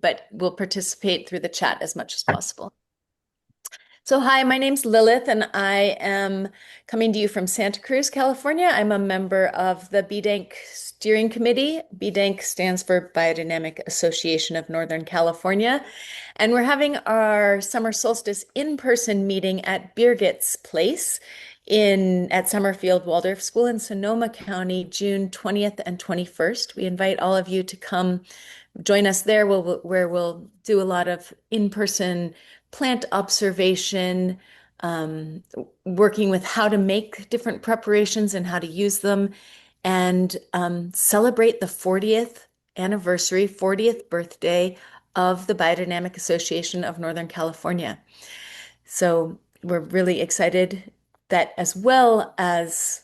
but will participate through the chat as much as possible. So hi, my name's Lilith, and I am coming to you from Santa Cruz, California. I'm a member of the BDANC Steering Committee. BDANC stands for Biodynamic Association of Northern California. And we're having our summer solstice in-person meeting at Birgit's Place at Summerfield Waldorf School in Sonoma County, June 20th and 21st. We invite all of you to come join us there, where we'll do a lot of in-person plant observation, working with how to make different preparations and how to use them, and celebrate the 40th anniversary, 40th birthday of the Biodynamic Association of Northern California. So we're really excited that, as well as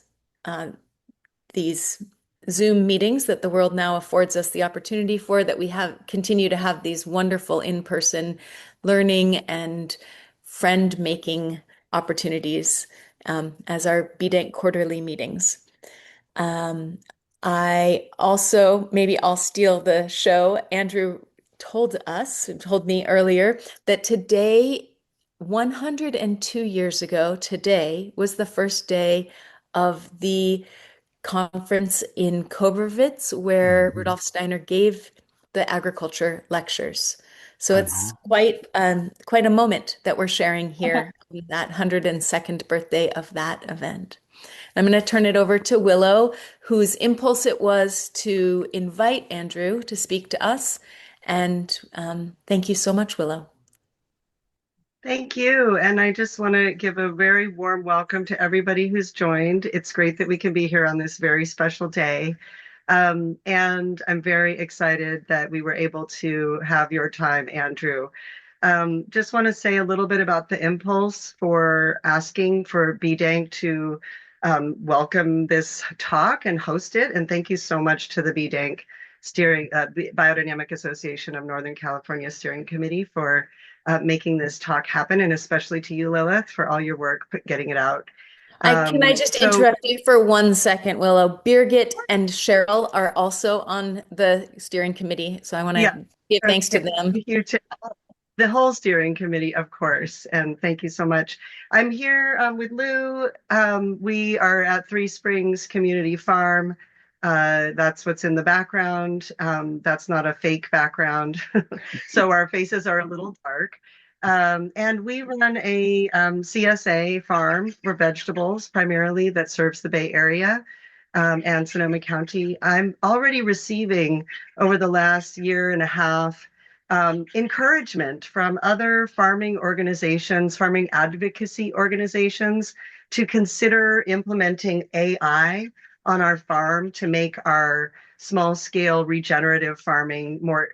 these Zoom meetings that the world now affords us the opportunity for, that we continue to have these wonderful in-person learning and friend-making opportunities as our BDANC quarterly meetings. I also, maybe I'll steal the show. Andrew told me earlier that today, 102 years ago, today was the first day of the conference in Kobrovitz where Rudolf Steiner gave the agriculture lectures. So it's quite a moment that we're sharing here on that 102nd birthday of that event. I'm going to turn it over to Willow, whose impulse it was to invite Andrew to speak to us. And thank you so much, Willow. Thank you. And I just want to give a very warm welcome to everybody who's joined. It's great that we can be here on this very special day. And I'm very excited that we were able to have your time, Andrew. Just want to say a little bit about the impulse for asking for BDANC to welcome this talk and host it. And thank you so much to the BDANC Biodynamic Association of Northern California Steering Committee for making this talk happen, and especially to you, Lilith, for all your work getting it out. Can I just interrupt you for 1 second, Willow? Birgit and Cheryl are also on the steering committee, so I want to give thanks to them. Thank you to the whole steering committee, of course, and thank you so much. I'm here with Lou. We are at Three Springs Community Farm. That's what's in the background. That's not a fake background. So our faces are a little dark. And we run a CSA farm for vegetables primarily that serves the Bay Area and Sonoma County. I'm already receiving over the last year and a half encouragement from other farming organizations, farming advocacy organizations, to consider implementing AI on our farm to make our small-scale regenerative farming more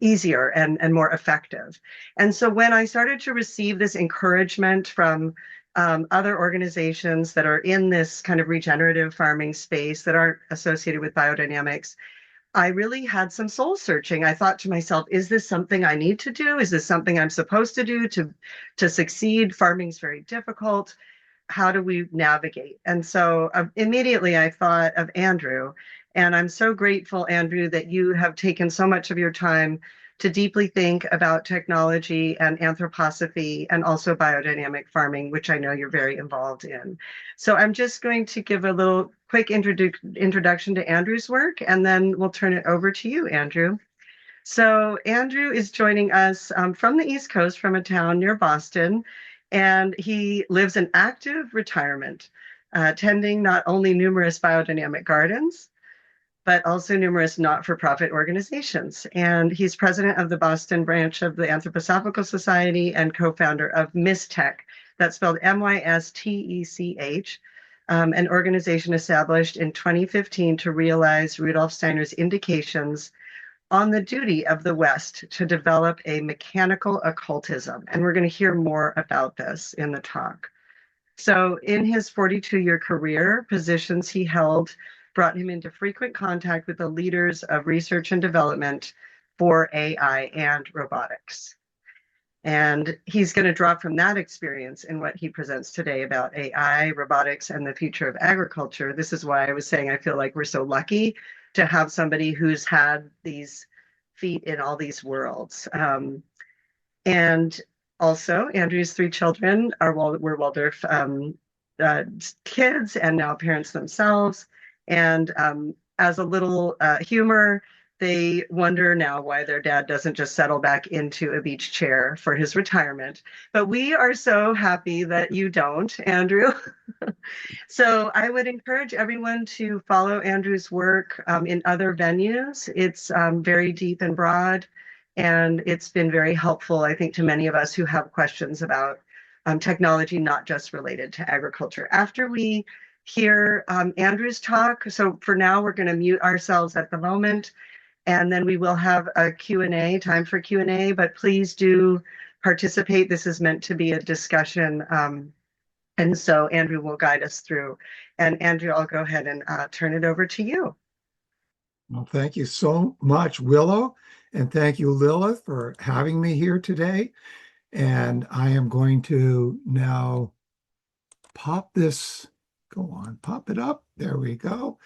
easier and more effective. And so when I started to receive this encouragement from other organizations that are in this kind of regenerative farming space that aren't associated with biodynamics, I really had some soul searching. I thought to myself, is this something I need to do? Is this something I'm supposed to do to succeed? Farming's very difficult. How do we navigate? And so immediately I thought of Andrew, and I'm so grateful, Andrew, that you have taken so much of your time to deeply think about technology and anthroposophy and also biodynamic farming, which I know you're very involved in. So I'm just going to give a little quick introduction to Andrew's work, and then we'll turn it over to you, Andrew. So Andrew is joining us from the East Coast, from a town near Boston, and he lives in active retirement, tending not only numerous biodynamic gardens, but also numerous not-for-profit organizations. And he's president of the Boston branch of the Anthroposophical Society and co-founder of MISTech, that's spelled MYSTECH, an organization established in 2015 to realize Rudolf Steiner's indications on the duty of the West to develop a mechanical occultism. And we're going to hear more about this in the talk. So in his 42-year career, positions he held brought him into frequent contact with the leaders of research and development for AI and robotics. And he's going to draw from that experience in what he presents today about AI, robotics, and the future of agriculture. This is why I was saying I feel like we're so lucky to have somebody who's had these feet in all these worlds. And also, Andrew's three children were Waldorf uh, kids and now parents themselves. And as a little humor, they wonder now why their dad doesn't just settle back into a beach chair for his retirement. But we are so happy that you don't, Andrew. So I would encourage everyone to follow Andrew's work in other venues. It's very deep and broad, and it's been very helpful, I think, to many of us who have questions about technology, not just related to agriculture. After we hear Andrew's talk, so for now, we're going to mute ourselves at the moment, and then we will have a Q&A, time for Q&A, but please do participate. This is meant to be a discussion. And so Andrew will guide us through. And Andrew, I'll go ahead and turn it over to you. Well, thank you so much, Willow. And thank you, Lilith, for having me here today. And I am going to now pop this, go on, pop it up. There we go.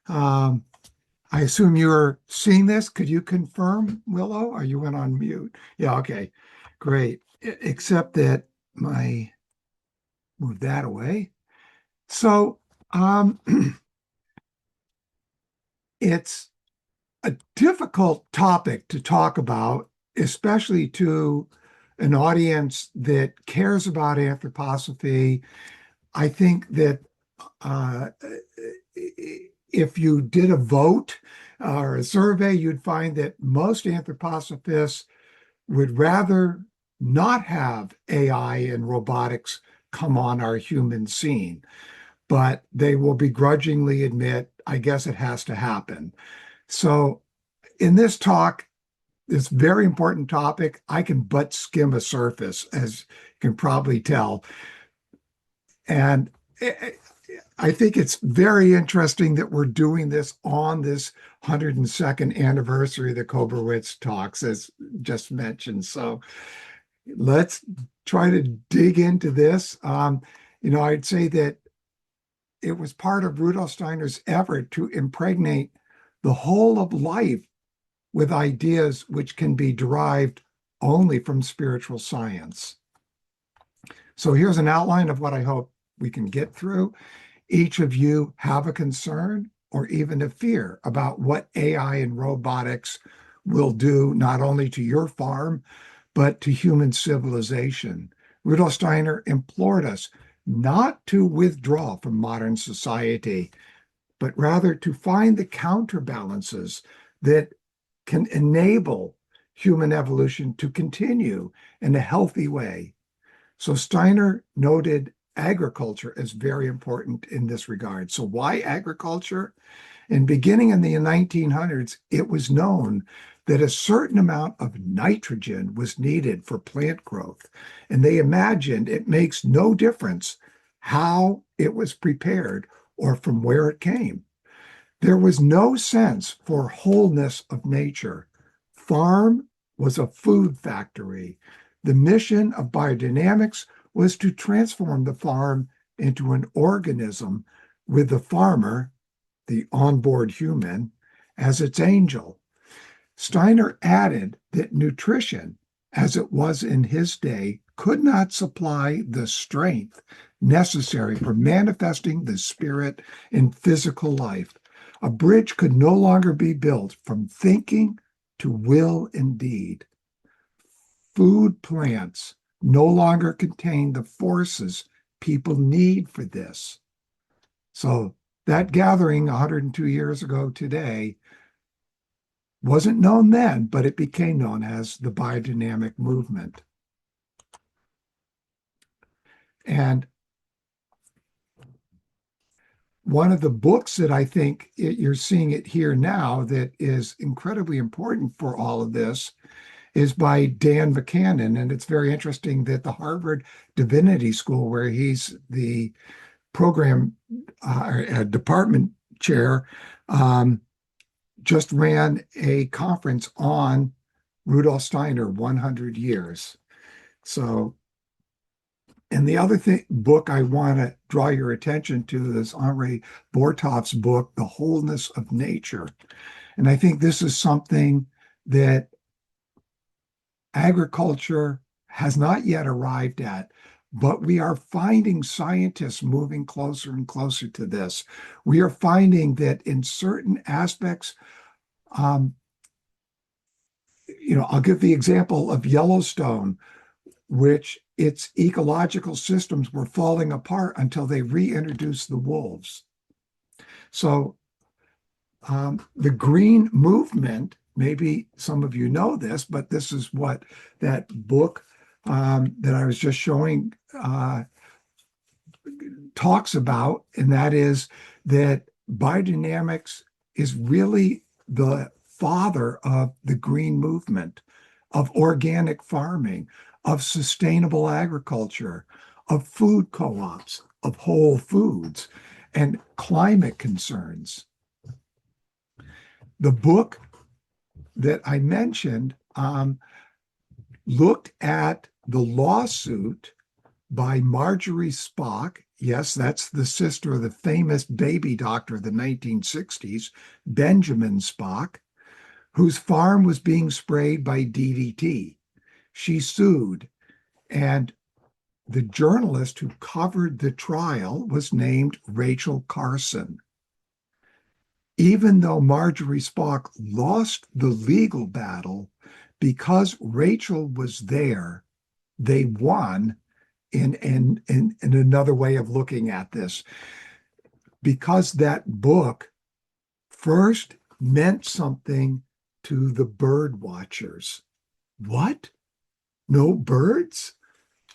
Um, I assume you're seeing this. Could you confirm, Willow? Or you went on mute? Yeah, okay, great. Except that move that away. So it's a difficult topic to talk about, especially to an audience that cares about anthroposophy. I think that uh, if you did a vote or a survey, you'd find that most anthroposophists would rather not have AI and robotics come on our human scene, but they will begrudgingly admit, I guess it has to happen. So in this talk, this very important topic, I can but skim a surface, as you can probably tell. And I think it's very interesting that we're doing this on this 102nd anniversary of the Kobrowitz talks, as just mentioned. So let's try to dig into this. I'd say that it was part of Rudolf Steiner's effort to impregnate the whole of life with ideas which can be derived only from spiritual science. So here's an outline of what I hope we can get through. Each of you have a concern or even a fear about what AI and robotics will do not only to your farm, but to human civilization. Rudolf Steiner implored us not to withdraw from modern society, but rather to find the counterbalances that can enable human evolution to continue in a healthy way. So Steiner noted agriculture as very important in this regard. So why agriculture? And beginning in the 1900s, it was known that a certain amount of nitrogen was needed for plant growth. And they imagined it makes no difference how it was prepared or from where it came. There was no sense for wholeness of nature. Farm was a food factory. The mission of biodynamics was to transform the farm into an organism with the farmer, the onboard human, as its angel. Steiner added that nutrition, as it was in his day, could not supply the strength necessary for manifesting the spirit in physical life. A bridge could no longer be built from thinking to will and deed. Food plants no longer contain the forces people need for this. So that gathering 102 years ago today wasn't known then, but it became known as the biodynamic movement. And one of the books that I think you're seeing it here now that is incredibly important for all of this is by Dan Buchanan. And it's very interesting that the Harvard Divinity School, where he's the program department chair, just ran a conference on Rudolf Steiner, 100 years. So, and the other book I want to draw your attention to is Henri Bortoff's book, The Wholeness of Nature. And I think this is something that agriculture has not yet arrived at, but we are finding scientists moving closer and closer to this. We are finding that in certain aspects, um, I'll give the example of Yellowstone, which its ecological systems were falling apart until they reintroduced the wolves. So the green movement, maybe some of you know this, but this is what that book that I was just showing talks about, and that is that biodynamics is really the father of the green movement, of organic farming, of sustainable agriculture, of food co-ops, of whole foods, and climate concerns. The book that I mentioned looked at the lawsuit by Marjorie Spock. Yes, that's the sister of the famous baby doctor of the 1960s, Benjamin Spock, whose farm was being sprayed by DDT. She sued, and the journalist who covered the trial was named Rachel Carson. Even though Marjorie Spock lost the legal battle, because Rachel was there, they won in another way of looking at this. Because that book first meant something to the bird watchers. What? No birds?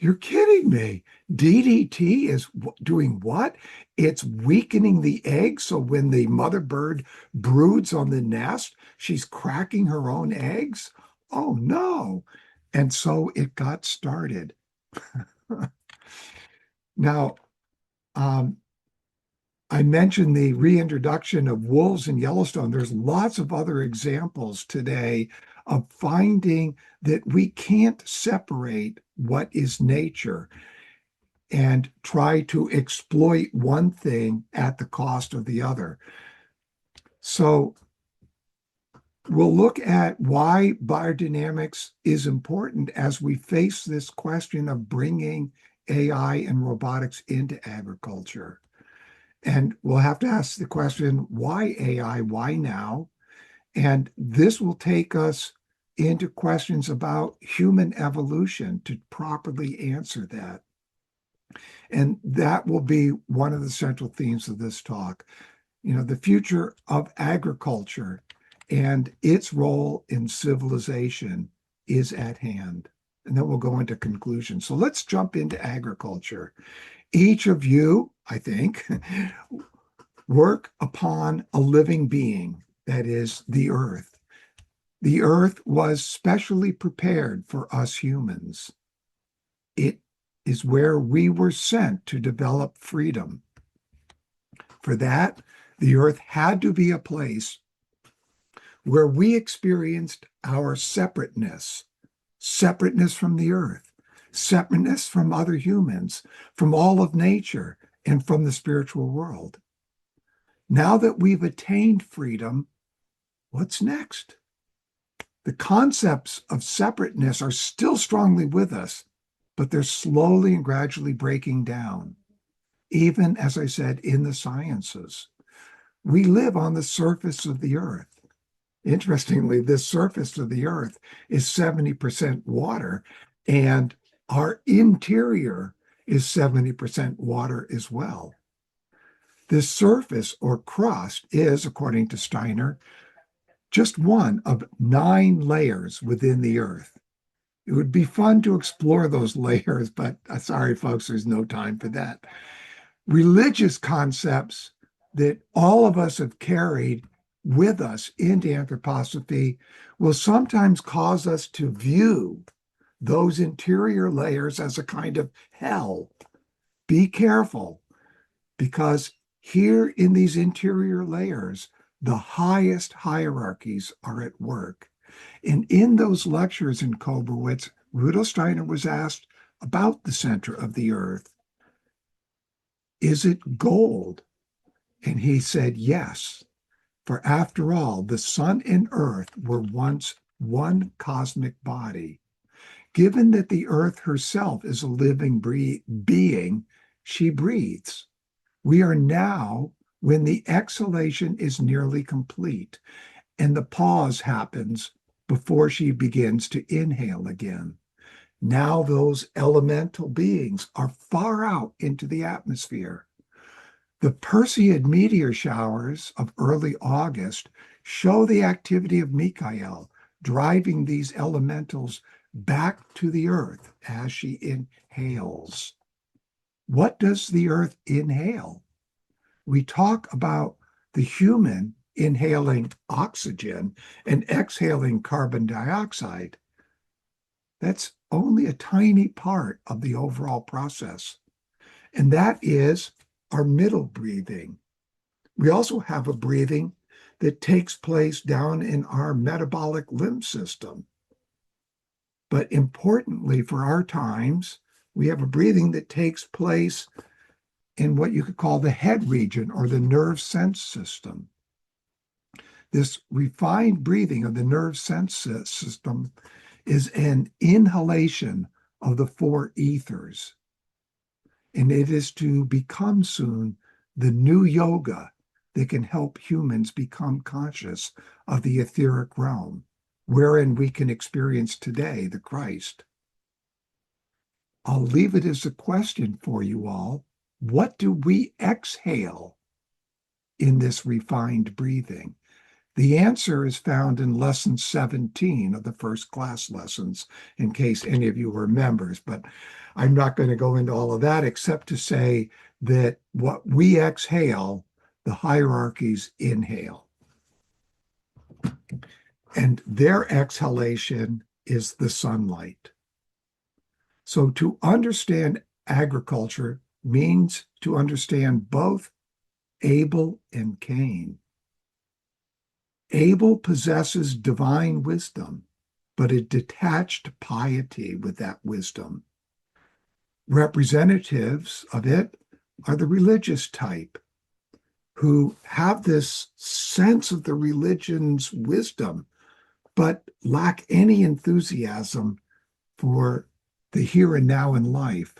You're kidding me. DDT is doing what? It's weakening the egg. So when the mother bird broods on the nest, she's cracking her own eggs. Oh no. And so it got started. Now, I mentioned the reintroduction of wolves in Yellowstone. There's lots of other examples today of finding that we can't separate what is nature and try to exploit one thing at the cost of the other. So we'll look at why biodynamics is important as we face this question of bringing AI and robotics into agriculture. And we'll have to ask the question, why AI? Why now? And this will take us into questions about human evolution to properly answer that. And that will be one of the central themes of this talk. The future of agriculture and its role in civilization is at hand. And then we'll go into conclusion. So let's jump into agriculture. Each of you, I think, work upon a living being, that is the earth. The earth was specially prepared for us humans. It is where we were sent to develop freedom. For that, the earth had to be a place where we experienced our separateness from the earth, separateness from other humans, from all of nature, and from the spiritual world. Now that we've attained freedom, what's next? The concepts of separateness are still strongly with us, but they're slowly and gradually breaking down. Even, as I said, in the sciences. We live on the surface of the earth. Interestingly, this surface of the earth is 70% water, and our interior is 70% water as well. This surface or crust is, according to Steiner, just one of 9 layers within the earth. It would be fun to explore those layers, but sorry, folks, there's no time for that. Religious concepts that all of us have carried with us into anthroposophy will sometimes cause us to view those interior layers as a kind of hell. Be careful, because here in these interior layers, the highest hierarchies are at work. And in those lectures in Koberwitz, Rudolf Steiner was asked about the center of the earth. Is it gold? And he said, yes. For after all, the sun and earth were once one cosmic body. Given that the earth herself is a living being, she breathes. We are now when the exhalation is nearly complete and the pause happens before she begins to inhale again. Now those elemental beings are far out into the atmosphere. The Perseid meteor showers of early August show the activity of Michael driving these elementals back to the earth as she inhales. What does the earth inhale? We talk about the human inhaling oxygen and exhaling carbon dioxide. That's only a tiny part of the overall process. And that is our middle breathing. We also have a breathing that takes place down in our metabolic limb system. But importantly for our times, we have a breathing that takes place in what you could call the head region or the nerve sense system. This refined breathing of the nerve sense system is an inhalation of the four ethers. And it is to become soon the new yoga that can help humans become conscious of the etheric realm, wherein we can experience today the Christ. I'll leave it as a question for you all. What do we exhale in this refined breathing? The answer is found in lesson 17 of the first class lessons, in case any of you were members, but I'm not going to go into all of that except to say that what we exhale, the hierarchies inhale. And their exhalation is the sunlight. So to understand agriculture means to understand both Abel and Cain. Abel possesses divine wisdom, but a detached piety with that wisdom. Representatives of it are the religious type who have this sense of the religion's wisdom, but lack any enthusiasm for the here and now in life.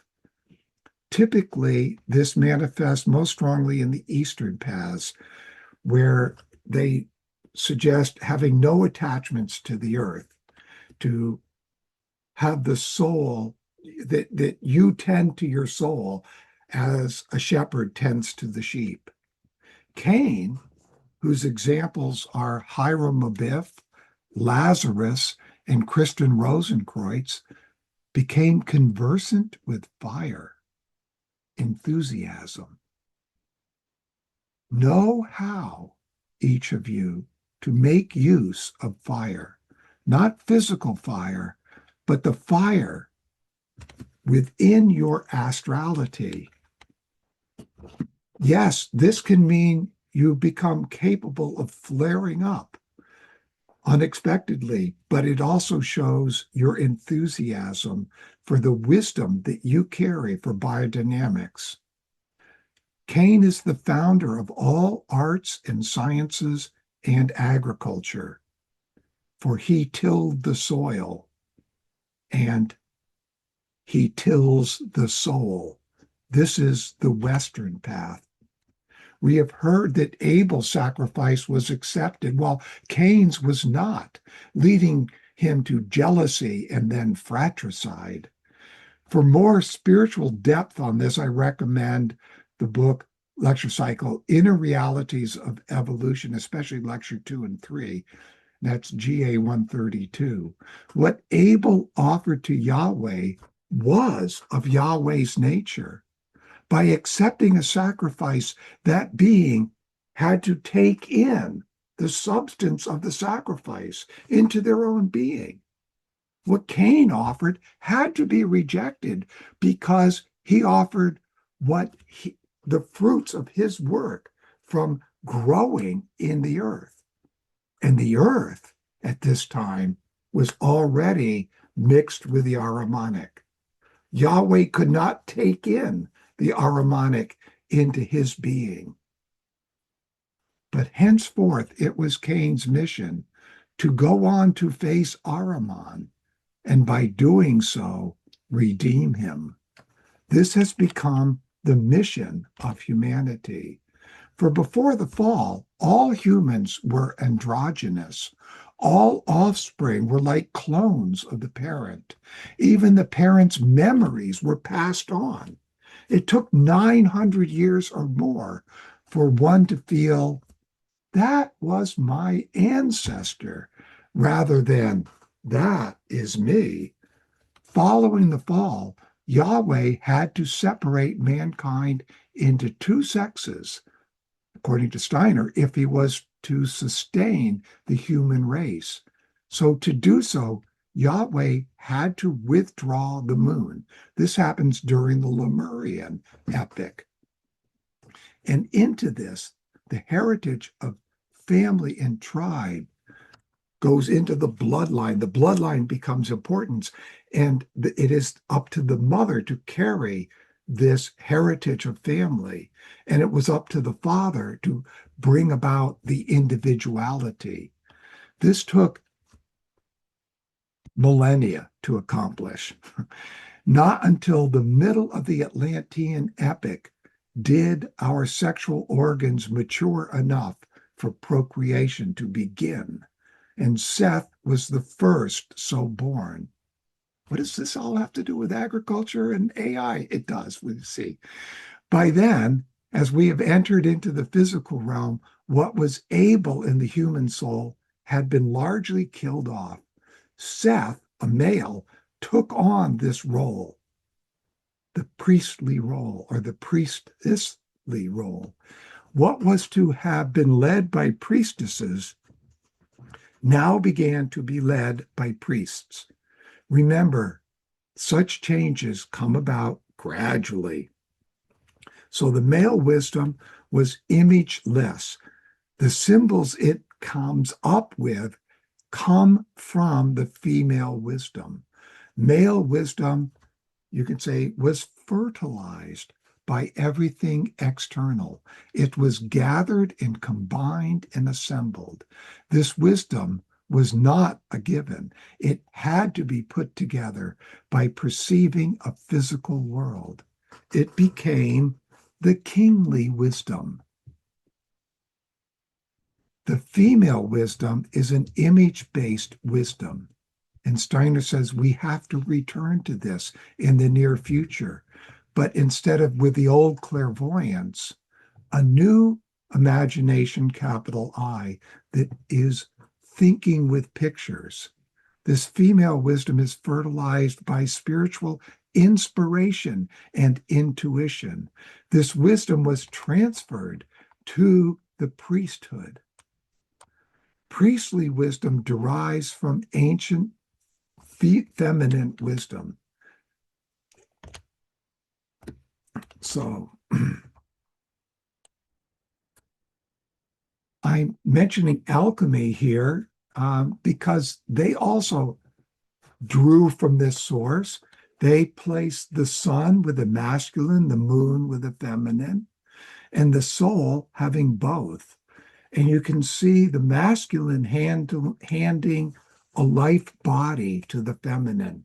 Typically, this manifests most strongly in the Eastern paths, where they suggest having no attachments to the earth, to have the soul, that you tend to your soul as a shepherd tends to the sheep. Cain, whose examples are Hiram Abiff, Lazarus, and Kristen Rosenkreutz, became conversant with fire, enthusiasm. Know how, each of you, to make use of fire, not physical fire, but the fire within your astrality. Yes, this can mean you become capable of flaring up unexpectedly, but it also shows your enthusiasm for the wisdom that you carry for biodynamics. Cain is the founder of all arts and sciences and agriculture, for he tilled the soil and he tills the soul. This is the Western path. We have heard that Abel's sacrifice was accepted, while Cain's was not, leading him to jealousy and then fratricide. For more spiritual depth on this, I recommend the book lecture cycle, Inner Realities of Evolution, especially lecture 2 and 3. That's GA 132. What Abel offered to Yahweh was of Yahweh's nature. By accepting a sacrifice, that being had to take in the substance of the sacrifice into their own being. What Cain offered had to be rejected because he offered the fruits of his work from growing in the earth. And the earth at this time was already mixed with the Aramonic. Yahweh could not take in the Aramonic into his being. But henceforth, it was Cain's mission to go on to face Ahriman, and by doing so, redeem him. This has become the mission of humanity. For before the fall, all humans were androgynous. All offspring were like clones of the parent. Even the parent's memories were passed on. It took 900 years or more for one to feel that was my ancestor rather than that is me. Following the fall, Yahweh had to separate mankind into two sexes, according to Steiner, if he was to sustain the human race. So to do so, Yahweh had to withdraw the moon. This happens during the Lemurian epic. And into this, the heritage of family and tribe goes into the bloodline. The bloodline becomes important, and it is up to the mother to carry this heritage of family. And it was up to the father to bring about the individuality. This took millennia to accomplish. Not until the middle of the Atlantean epic did our sexual organs mature enough for procreation to begin. And Seth was the first so born. What does this all have to do with agriculture and AI? It does, we see. By then, as we have entered into the physical realm, what was able in the human soul had been largely killed off. Seth, a male, took on this role, the priestly role or the priestessly role. What was to have been led by priestesses now began to be led by priests. Remember, such changes come about gradually. So the male wisdom was imageless. The symbols it comes up with come from the female wisdom. Male wisdom, you could say, was fertilized by everything external. It was gathered and combined and assembled. This wisdom was not a given. It had to be put together by perceiving a physical world. It became the kingly wisdom. The female wisdom is an image-based wisdom. And Steiner says we have to return to this in the near future. But instead of with the old clairvoyance, a new imagination, capital I, that is thinking with pictures. This female wisdom is fertilized by spiritual inspiration and intuition. This wisdom was transferred to the priesthood. Priestly wisdom derives from ancient feminine wisdom. So I'm mentioning alchemy here because they also drew from this source. They placed the sun with the masculine, the moon with the feminine, and the soul having both. And you can see the masculine handing a life body to the feminine.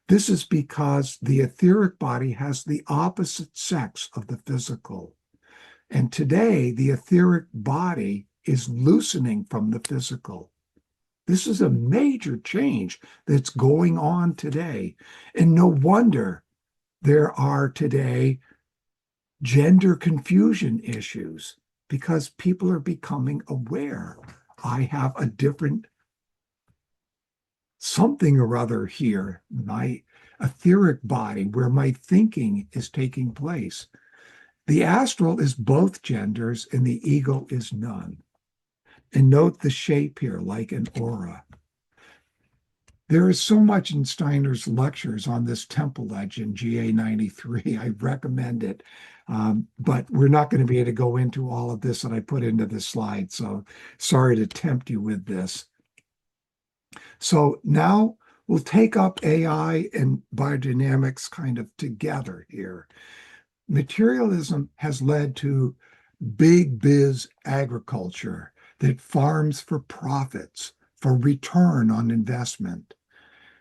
This is because the etheric body has the opposite sex of the physical. And today, the etheric body is loosening from the physical. This is a major change that's going on today. And no wonder there are today gender confusion issues because people are becoming aware. I have a different something or other here, my etheric body, where my thinking is taking place. The astral is both genders and the ego is none. And note the shape here, like an aura. There is so much in Steiner's lectures on this temple legend, GA 93. I recommend it. But we're not going to be able to go into all of this that I put into this slide. So sorry to tempt you with this. So now we'll take up AI and biodynamics kind of together here. Materialism has led to big biz agriculture that farms for profits, for return on investment.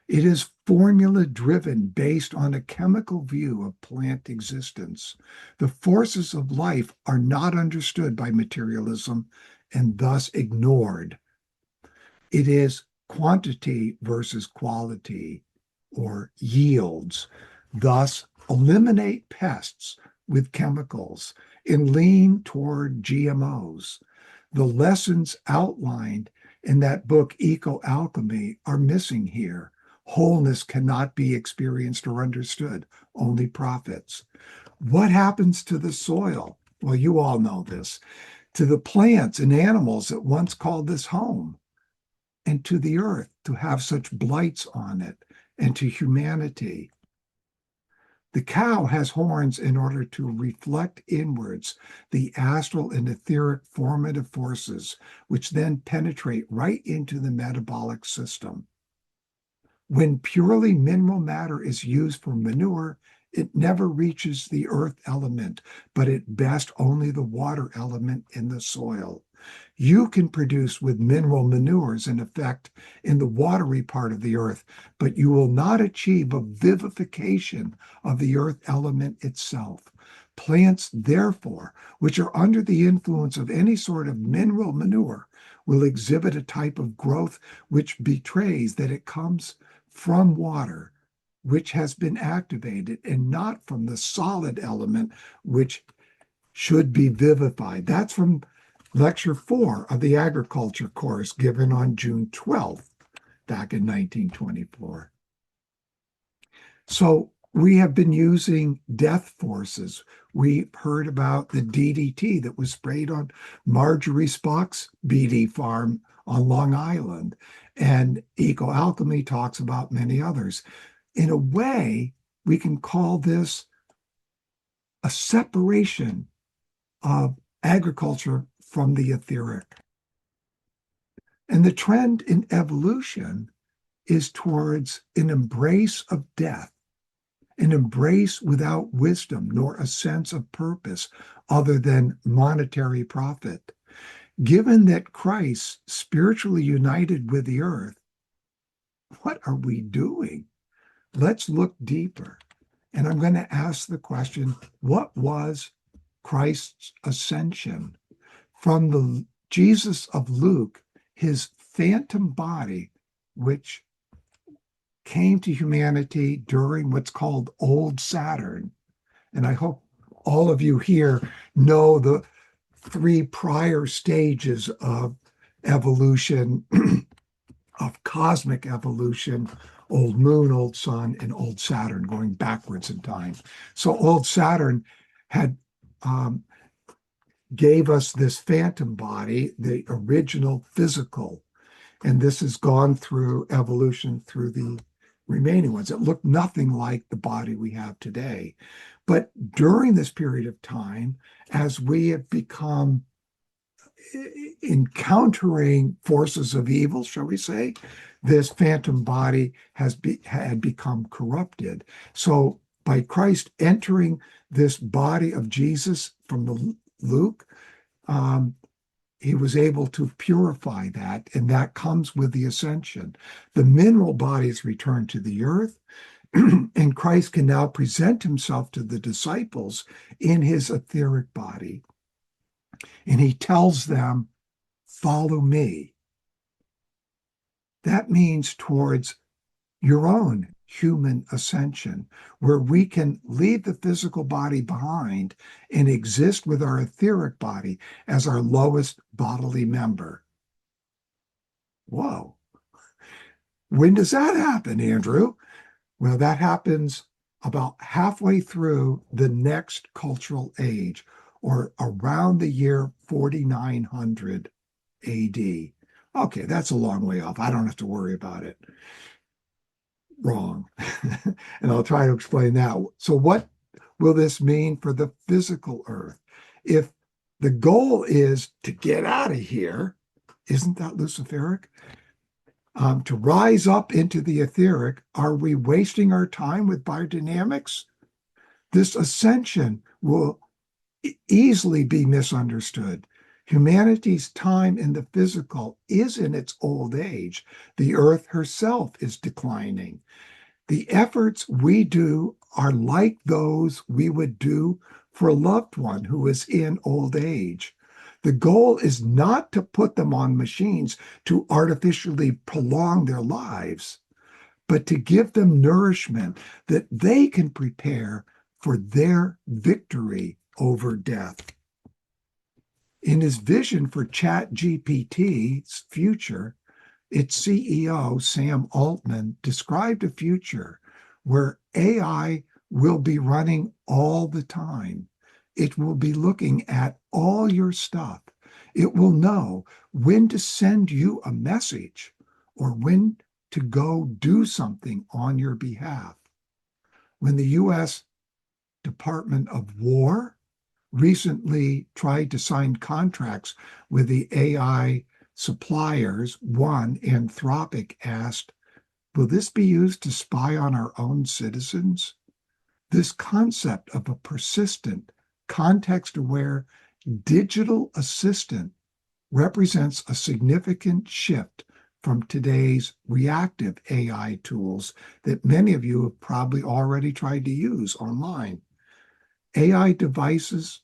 It is formula driven based on a chemical view of plant existence. The forces of life are not understood by materialism and thus ignored. It is quantity versus quality or yields. Thus, eliminate pests with chemicals and lean toward GMOs. The lessons outlined in that book, Eco Alchemy, are missing here. Wholeness cannot be experienced or understood, only profits. What happens to the soil? Well, you all know this. To the plants and animals that once called this home, and to the earth to have such blights on it, and to humanity. The cow has horns in order to reflect inwards the astral and etheric formative forces, which then penetrate right into the metabolic system. When purely mineral matter is used for manure, it never reaches the earth element, but at best only the water element in the soil. You can produce with mineral manures in effect in the watery part of the earth, but you will not achieve a vivification of the earth element itself. Plants, therefore, which are under the influence of any sort of mineral manure, will exhibit a type of growth which betrays that it comes from water, which has been activated, and not from the solid element, which should be vivified. That's from Lecture 4 of the agriculture course given on June 12th, back in 1924. So we have been using death forces. We heard about the DDT that was sprayed on Marjorie Spock's BD farm on Long Island. And Eco Alchemy talks about many others. In a way, we can call this a separation of agriculture from the etheric. And the trend in evolution is towards an embrace of death, an embrace without wisdom nor a sense of purpose other than monetary profit. Given that Christ spiritually united with the earth, what are we doing? Let's look deeper. And I'm going to ask the question, what was Christ's ascension? From the Jesus of Luke, his phantom body, which came to humanity during what's called Old Saturn. And I hope all of you here know the three prior stages of evolution, of cosmic evolution: old moon, old sun, and old Saturn, going backwards in time. So old Saturn had gave us this phantom body, the original physical, and this has gone through evolution through the remaining ones. It looked nothing like the body we have today. But during this period of time, as we have become encountering forces of evil, shall we say, this phantom body had become corrupted. So by Christ entering this body of Jesus from the Luke, he was able to purify that, and that comes with the ascension. The mineral body is returned to the earth, and Christ can now present himself to the disciples in his etheric body. And he tells them, follow me. That means towards your own human ascension, where we can leave the physical body behind and exist with our etheric body as our lowest bodily member. Whoa. When does that happen, Andrew? Well, that happens about halfway through the next cultural age, or around the year 4900 AD. Okay, that's a long way off. I don't have to worry about it. Wrong. And I'll try to explain that. So what will this mean for the physical earth? If the goal is to get out of here, isn't that Luciferic? To rise up into the etheric, are we wasting our time with biodynamics? This ascension will easily be misunderstood. Humanity's time in the physical is in its old age. The earth herself is declining. The efforts we do are like those we would do for a loved one who is in old age. The goal is not to put them on machines to artificially prolong their lives, but to give them nourishment that they can prepare for their victory over death. In his vision for ChatGPT's future, its CEO, Sam Altman, described a future where AI will be running all the time. It will be looking at all your stuff. It will know when to send you a message or when to go do something on your behalf. When the U.S. Department of War recently tried to sign contracts with the AI suppliers, one, Anthropic, asked, will this be used to spy on our own citizens? This concept of a persistent, context-aware digital assistant represents a significant shift from today's reactive AI tools that many of you have probably already tried to use online. AI devices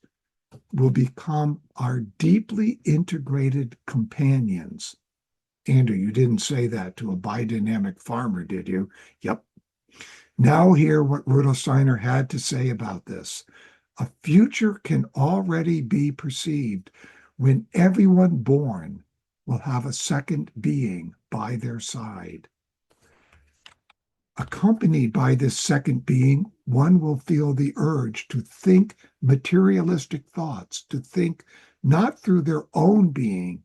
will become our deeply integrated companions. Andrew, you didn't say that to a biodynamic farmer, did you? Yep. Now hear what Rudolf Steiner had to say about this. A future can already be perceived when everyone born will have a second being by their side. Accompanied by this second being, one will feel the urge to think materialistic thoughts, to think not through their own being,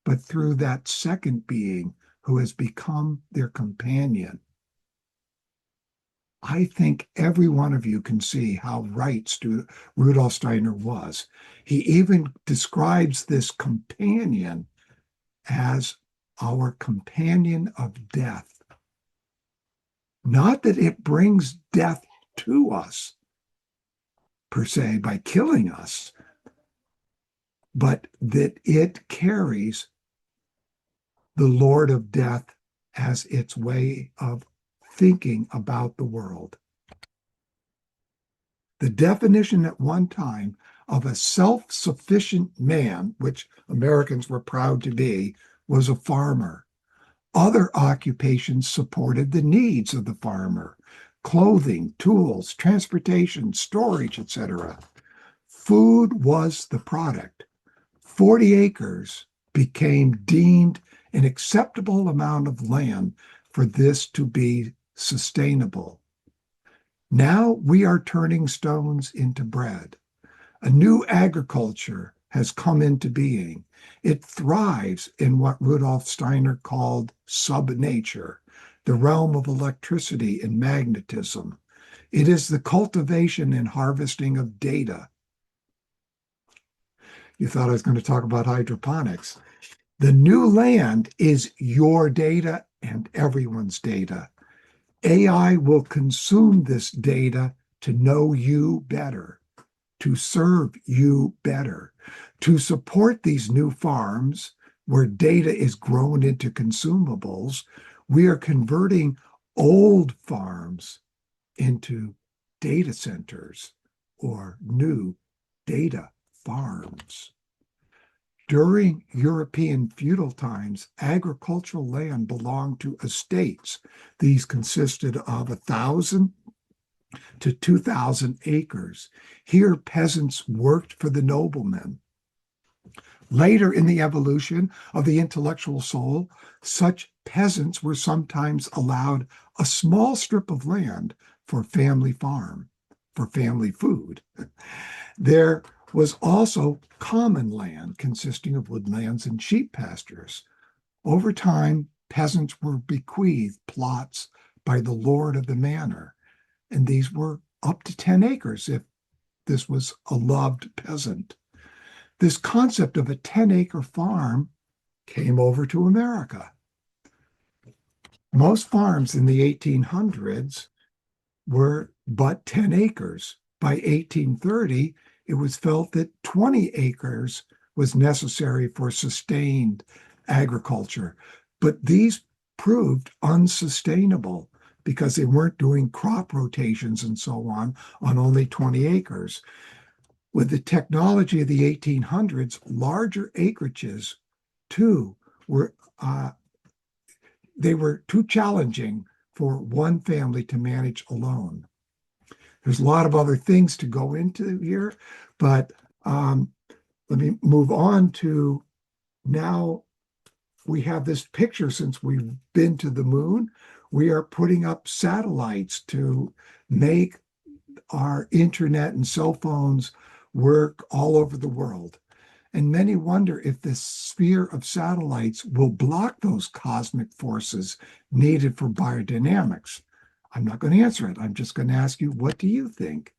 but through that second being who has become their companion. I think every one of you can see how right Rudolf Steiner was. He even describes this companion as our companion of death. Not that it brings death to us, per se, by killing us, but that it carries the Lord of Death as its way of thinking about the world. The definition at one time of a self-sufficient man, which Americans were proud to be, was a farmer. Other occupations supported the needs of the farmer: clothing, tools, transportation, storage, etc. Food was the product. 40 acres became deemed an acceptable amount of land for this to be sustainable. Now we are turning stones into bread. A new agriculture has come into being. It thrives in what Rudolf Steiner called sub-nature, the realm of electricity and magnetism. It is the cultivation and harvesting of data. You thought I was going to talk about hydroponics. The new land is your data and everyone's data. AI will consume this data to know you better, to serve you better, to support these new farms where data is grown into consumables. We are converting old farms into data centers or new data farms. During European feudal times, agricultural land belonged to estates. These consisted of 1,000 to 2,000 acres. Here, peasants worked for the noblemen. Later in the evolution of the intellectual soul, such peasants were sometimes allowed a small strip of land for family farm, for family food. There was also common land consisting of woodlands and sheep pastures. Over time, peasants were bequeathed plots by the lord of the manor, and these were up to 10 acres if this was a loved peasant. This concept of a 10-acre farm came over to America. Most farms in the 1800s were but 10 acres. By 1830, it was felt that 20 acres was necessary for sustained agriculture. But these proved unsustainable because they weren't doing crop rotations and so on only 20 acres. With the technology of the 1800s, larger acreages too were they were too challenging for one family to manage alone. There's a lot of other things to go into here, but let me move on to now. We have this picture since we've been to the moon. We are putting up satellites to make our internet and cell phones work all over the world. And many wonder if this sphere of satellites will block those cosmic forces needed for biodynamics. I'm not going to answer it. I'm just going to ask you, what do you think?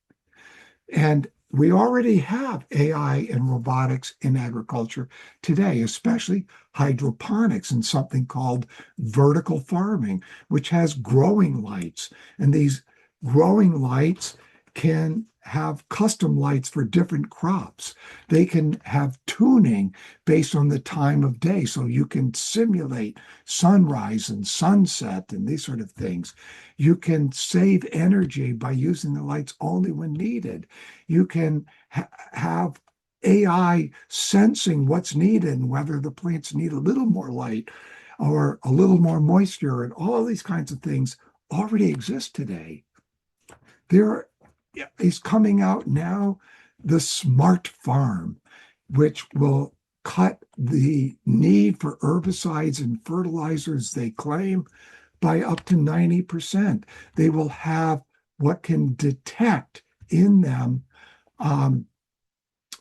And we already have AI and robotics in agriculture today, especially hydroponics and something called vertical farming, which has growing lights. And these growing lights can have custom lights for different crops. They can have tuning based on the time of day. So you can simulate sunrise and sunset and these sort of things. You can save energy by using the lights only when needed. You can have AI sensing what's needed and whether the plants need a little more light or a little more moisture, and all these kinds of things already exist today. There is coming out now the smart farm, which will cut the need for herbicides and fertilizers, they claim, by up to 90%. They will have what can detect in them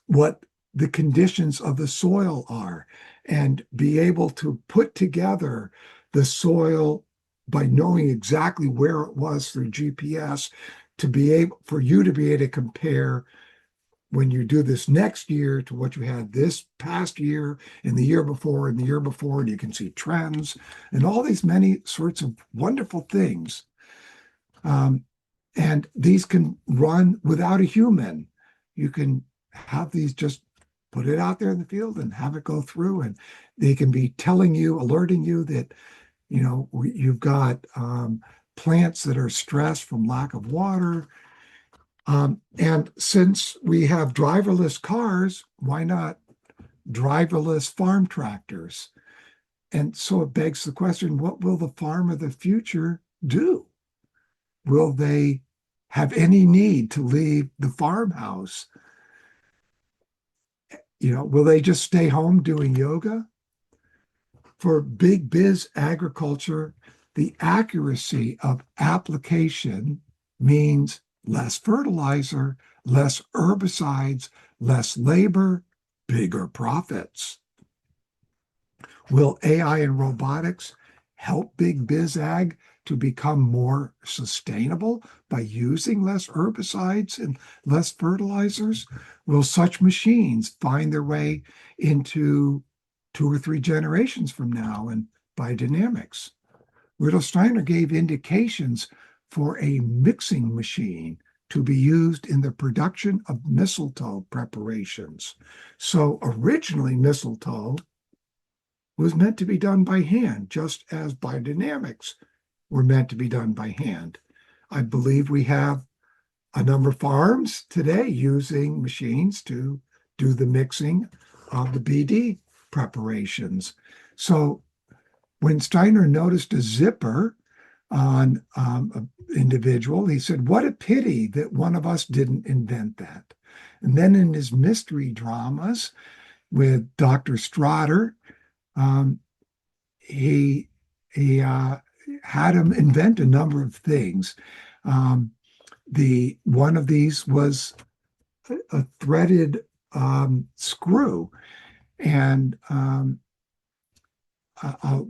what the conditions of the soil are and be able to put together the soil by knowing exactly where it was through GPS to be able for you to be able to compare when you do this next year to what you had this past year and the year before and the year before, and you can see trends and all these many sorts of wonderful things. And these can run without a human. You can have these just put it out there in the field and have it go through, and they can be telling you, alerting you that, you've got plants that are stressed from lack of water. And since we have driverless cars, why not driverless farm tractors? And so it begs the question, what will the farm of the future do? Will they have any need to leave the farmhouse? Will they just stay home doing yoga? For big biz agriculture, the accuracy of application means less fertilizer, less herbicides, less labor, bigger profits. Will AI and robotics help big biz ag to become more sustainable by using less herbicides and less fertilizers? Will such machines find their way into 2 or 3 generations from now in biodynamics? Rudolf Steiner gave indications for a mixing machine to be used in the production of mistletoe preparations. So originally mistletoe was meant to be done by hand, just as biodynamics were meant to be done by hand. I believe we have a number of farms today using machines to do the mixing of the BD preparations. So when Steiner noticed a zipper on an individual, he said, "What a pity that one of us didn't invent that." And then in his mystery dramas with Dr. Strader, he had him invent a number of things. One of these was a threaded screw, and I'll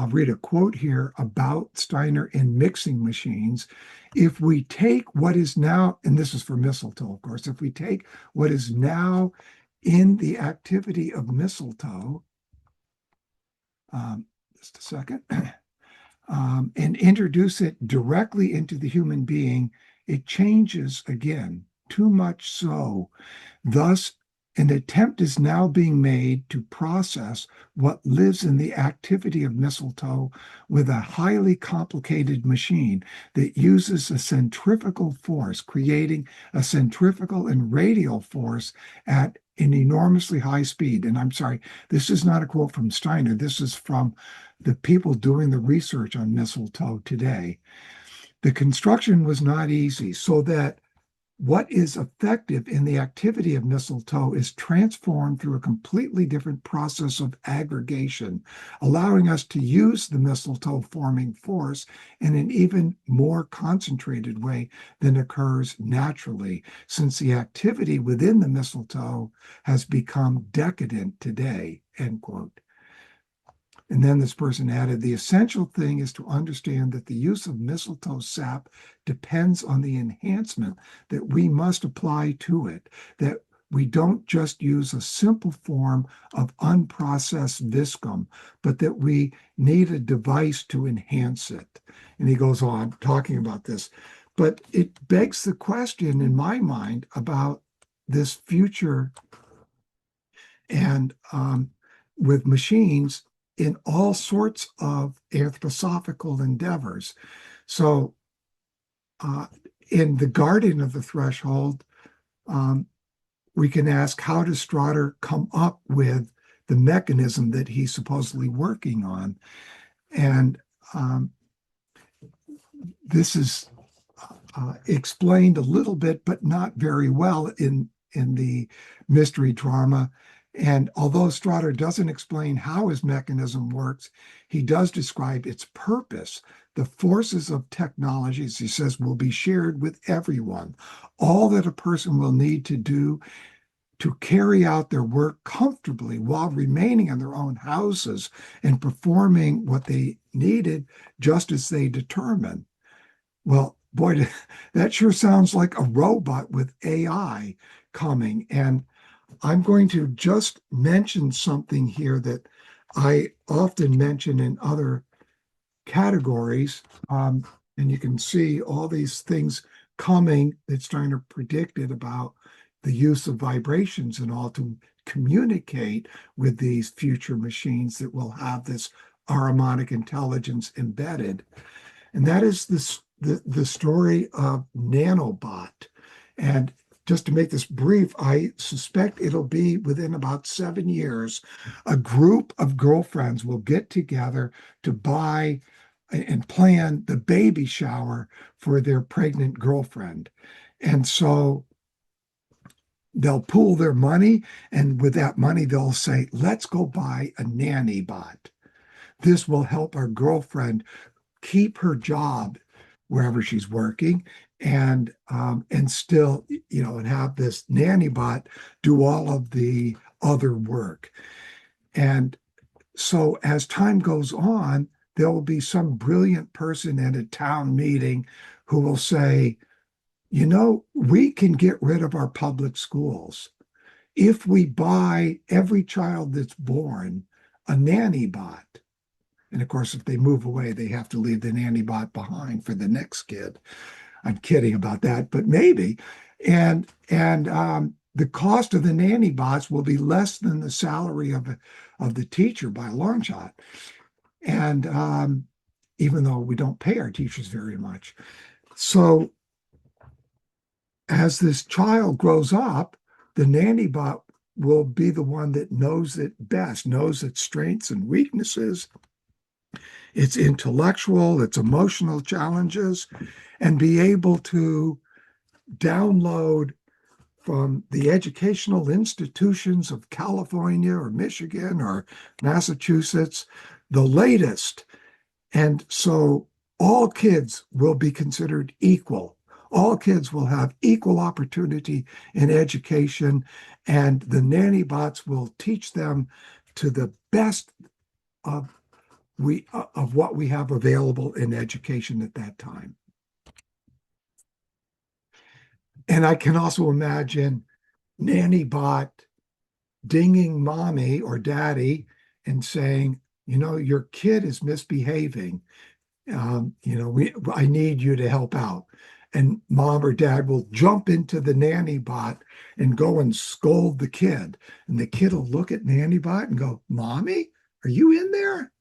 read a quote here about Steiner in mixing machines. If we take what is now, and this is for mistletoe, of course, if we take what is now in the activity of mistletoe, just a second, and introduce it directly into the human being, it changes again, too much so. Thus, An attempt is now being made to process what lives in the activity of mistletoe with a highly complicated machine that uses a centrifugal force, creating a centrifugal and radial force at an enormously high speed. And I'm sorry, this is not a quote from Steiner. This is from the people doing the research on mistletoe today. The construction was not easy, so that what is effective in the activity of mistletoe is transformed through a completely different process of aggregation, allowing us to use the mistletoe forming force in an even more concentrated way than occurs naturally, since the activity within the mistletoe has become decadent today, end quote. And then this person added, the essential thing is to understand that the use of mistletoe sap depends on the enhancement that we must apply to it, that we don't just use a simple form of unprocessed viscum, but that we need a device to enhance it. And he goes on talking about this. But it begs the question in my mind about this future and with machines in all sorts of anthroposophical endeavors. So, in the guardian of the threshold, um, we can ask, how does Strotter come up with the mechanism that he's supposedly working on? And this is explained a little bit, but not very well in the mystery drama. And although Strotter doesn't explain how his mechanism works, he does describe its purpose. The forces of technologies, he says, will be shared with everyone. All that a person will need to do to carry out their work comfortably while remaining in their own houses and performing what they needed just as they determine. Well, boy, that sure sounds like a robot with AI coming. And I'm going to just mention something here that I often mention in other categories. And you can see all these things coming that's trying to predict it about the use of vibrations and all to communicate with these future machines that will have this harmonic intelligence embedded. And that is the story of Nanobot. And just to make this brief, I suspect it'll be within about 7 years, a group of girlfriends will get together to buy and plan the baby shower for their pregnant girlfriend. And so they'll pool their money, and with that money, they'll say, let's go buy a nanny bot. This will help our girlfriend keep her job wherever she's working and still, and have this nanny bot do all of the other work. And so as time goes on, there will be some brilliant person at a town meeting who will say, we can get rid of our public schools if we buy every child that's born a nanny bot. And of course, if they move away, they have to leave the nanny bot behind for the next kid. I'm kidding about that, but maybe. And the cost of the nanny bots will be less than the salary of the teacher by a long shot. And even though we don't pay our teachers very much. So as this child grows up, the nanny bot will be the one that knows it best, knows its strengths and weaknesses, its intellectual, its emotional challenges, and be able to download from the educational institutions of California or Michigan or Massachusetts the latest. And so all kids will be considered equal. All kids will have equal opportunity in education, and the nanny bots will teach them to the best of what we have available in education at that time. And I can also imagine nanny bot dinging mommy or daddy and saying, your kid is misbehaving. I need you to help out. and mom or dad will jump into the nanny bot and go and scold the kid. And the kid will look at nanny bot and go, "Mommy, are you in there?"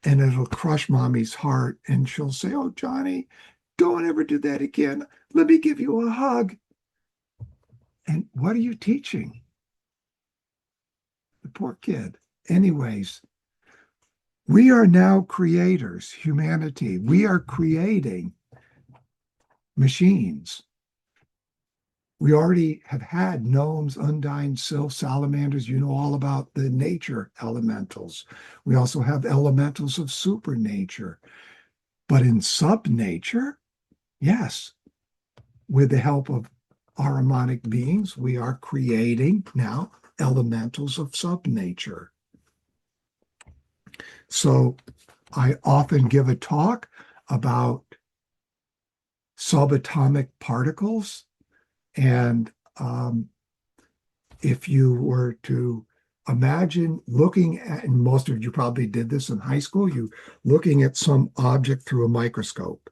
And it'll crush mommy's heart. And she'll say, "Oh, Johnny, don't ever do that again. Let me give you a hug." And what are you teaching the poor kid? Anyways, we are now creators, humanity. We are creating machines. We already have had gnomes, undines, sylphs, salamanders. You know all about the nature elementals. We also have elementals of supernature. But in subnature, yes, with the help of Ahrimanic beings, we are creating now elementals of subnature. So I often give a talk about subatomic particles. And if you were to imagine looking at, and most of you probably did this in high school, you looking at some object through a microscope.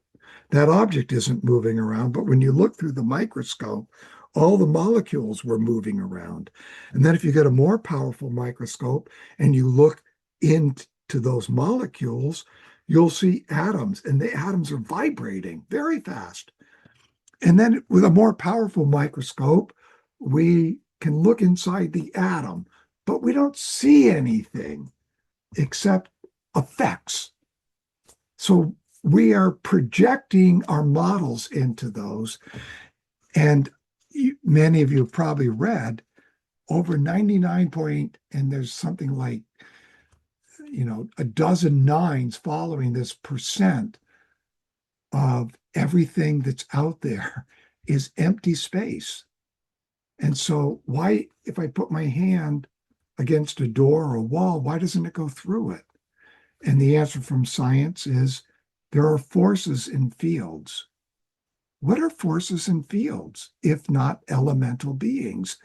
That object isn't moving around, but when you look through the microscope, all the molecules were moving around. And then if you get a more powerful microscope and you look into those molecules, you'll see atoms, and the atoms are vibrating very fast. And then with a more powerful microscope, we can look inside the atom, but we don't see anything except effects. So we are projecting our models into those. And many of you have probably read over 99 point, and there's something like, a dozen nines following this percent of everything that's out there is empty space. And so why, if I put my hand against a door or a wall, why doesn't it go through it? And the answer from science is there are forces in fields. What are forces in fields, if not elemental beings?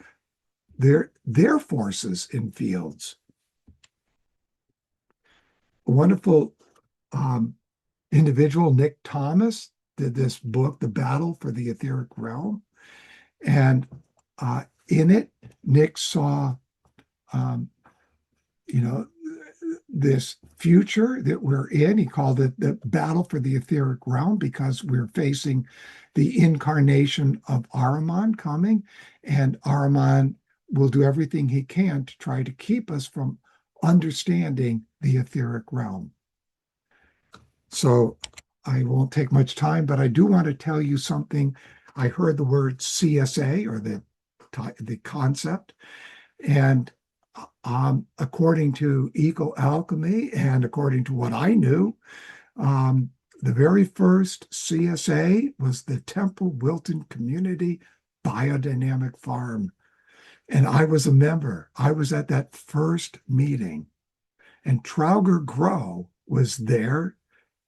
They're forces in fields. A wonderful individual, Nick Thomas, did this book, The Battle for the Etheric Realm. And in it, Nick saw, this future that we're in. He called it the battle for the etheric realm because we're facing the incarnation of Ahriman coming, and Ahriman will do everything he can to try to keep us from understanding the etheric realm. So I won't take much time, but I do want to tell you something. I heard the word CSA, or the concept, and according to Eco Alchemy and according to what I knew, the very first CSA was the Temple Wilton Community Biodynamic Farm. And I was a member. I was at that first meeting. And Trauger Grow was there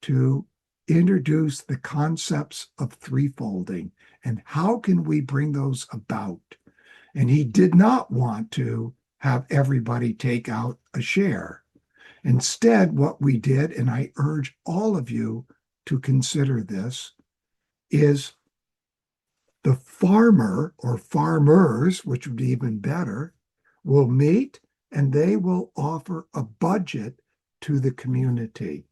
to introduce the concepts of threefolding and how can we bring those about. And he did not want to have everybody take out a share. Instead, what we did, and I urge all of you to consider this, is the farmer or farmers, which would be even better, will meet and they will offer a budget to the community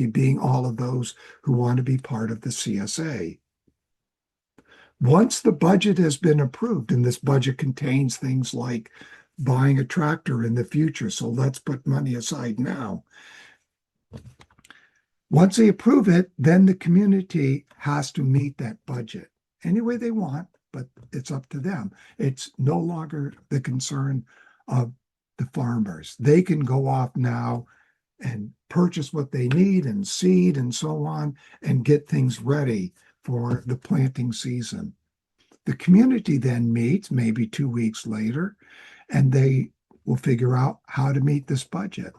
being all of those who want to be part of the CSA. Once the budget has been approved, and this budget contains things like buying a tractor in the future, so let's put money aside now. Once they approve it, then the community has to meet that budget any way they want, but it's up to them. It's no longer the concern of the farmers. They can go off now and purchase what they need and seed and so on and get things ready for the planting season. The community then meets maybe 2 weeks later, and they will figure out how to meet this budget.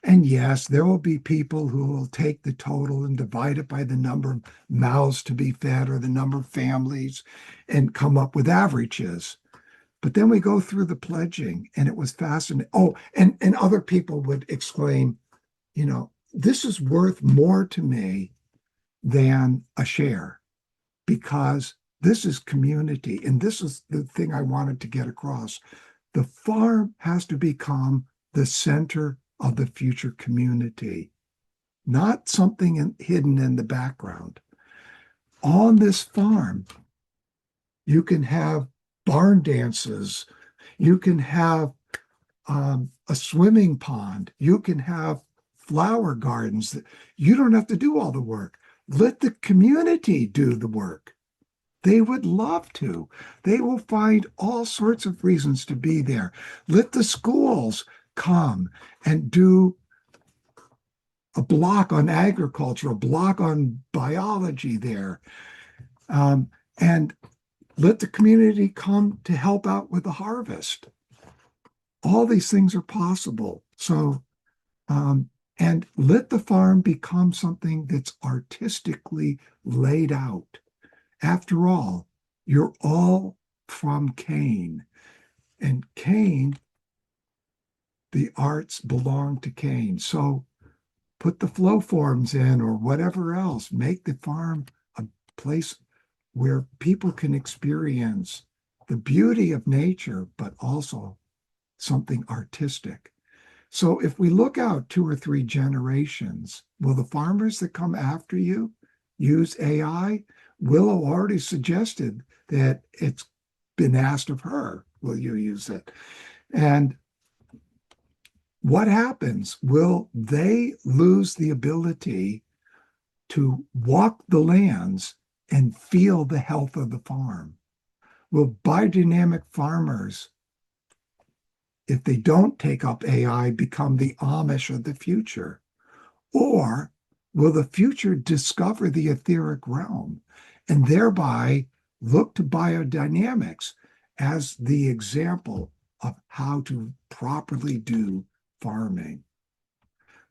And yes, there will be people who will take the total and divide it by the number of mouths to be fed or the number of families and come up with averages. But then we go through the pledging, and it was fascinating. Oh, and other people would exclaim, this is worth more to me than a share, because this is community. And this is the thing I wanted to get across. The farm has to become the center of the future community, not something hidden in the background. On this farm, you can have barn dances, you can have a swimming pond, you can have flower gardens. You don't have to do all the work. Let the community do the work. They would love to. They will find all sorts of reasons to be there. Let the schools come and do a block on agriculture, a block on biology there. And let the community come to help out with the harvest. All these things are possible. So, and let the farm become something that's artistically laid out. After all, you're all from Cain. And Cain, the arts belong to Cain. So put the flow forms in or whatever else. Make the farm a place where people can experience the beauty of nature, but also something artistic. So if we look out 2 or 3 generations, will the farmers that come after you use AI? Willow already suggested that it's been asked of her, will you use it? And what happens? Will they lose the ability to walk the lands and feel the health of the farm? Will biodynamic farmers, if they don't take up AI, become the Amish of the future? Or will the future discover the etheric realm and thereby look to biodynamics as the example of how to properly do farming?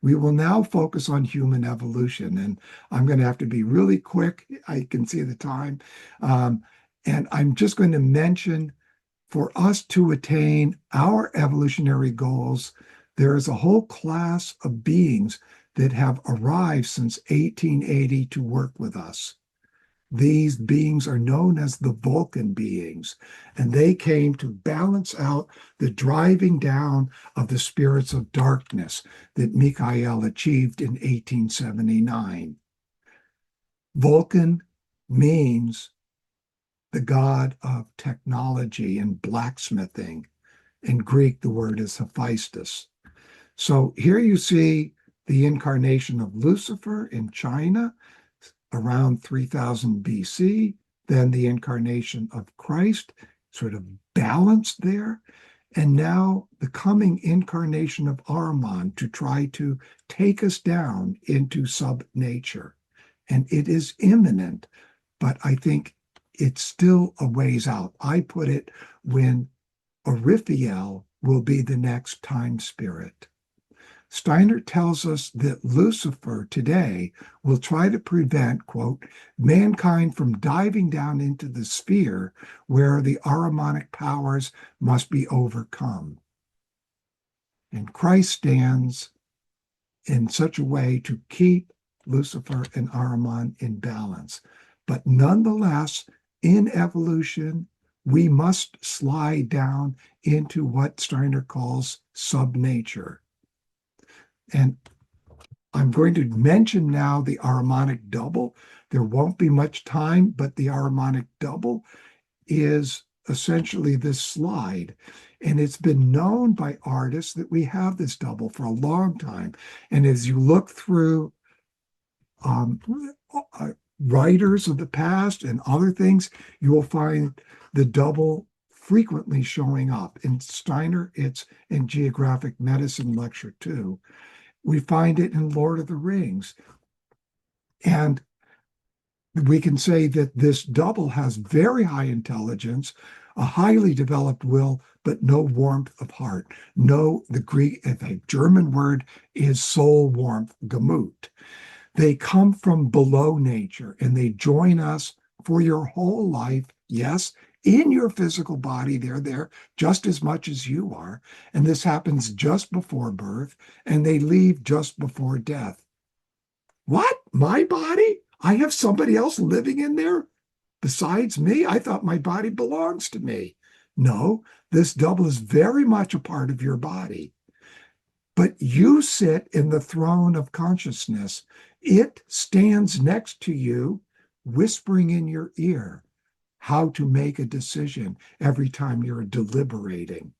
We will now focus on human evolution, and I'm going to have to be really quick. I can see the time. And I'm just going to mention, for us to attain our evolutionary goals, there is a whole class of beings that have arrived since 1880 to work with us. These beings are known as the Vulcan beings, and they came to balance out the driving down of the spirits of darkness that Michael achieved in 1879. Vulcan means the god of technology and blacksmithing. In Greek, the word is Hephaestus. So here you see the incarnation of Lucifer in China around 3000 BC, then the incarnation of Christ, sort of balanced there, and now the coming incarnation of Ahriman to try to take us down into sub-nature. And it is imminent, but I think it's still a ways out. I put it when Oriphiel will be the next time spirit. Steiner tells us that Lucifer today will try to prevent, quote, mankind from diving down into the sphere where the Ahrimanic powers must be overcome. And Christ stands in such a way to keep Lucifer and Ahriman in balance. But nonetheless, in evolution, we must slide down into what Steiner calls subnature. And I'm going to mention now the Ahrimanic double. There won't be much time, but the Ahrimanic double is essentially this slide. And it's been known by artists that we have this double for a long time. And as you look through writers of the past and other things, you will find the double frequently showing up. In Steiner, it's in Geographic Medicine Lecture 2. We find it in Lord of the Rings. And we can say that this double has very high intelligence, a highly developed will, but no warmth of heart. No, the German word is soul warmth, Gemut. They come from below nature and they join us for your whole life. Yes, in your physical body, they're there just as much as you are. And this happens just before birth, and they leave just before death. What? My body? I have somebody else living in there besides me. I thought my body belongs to me. No, this double is very much a part of your body. But you sit in the throne of consciousness. It stands next to you, whispering in your ear how to make a decision every time you're deliberating.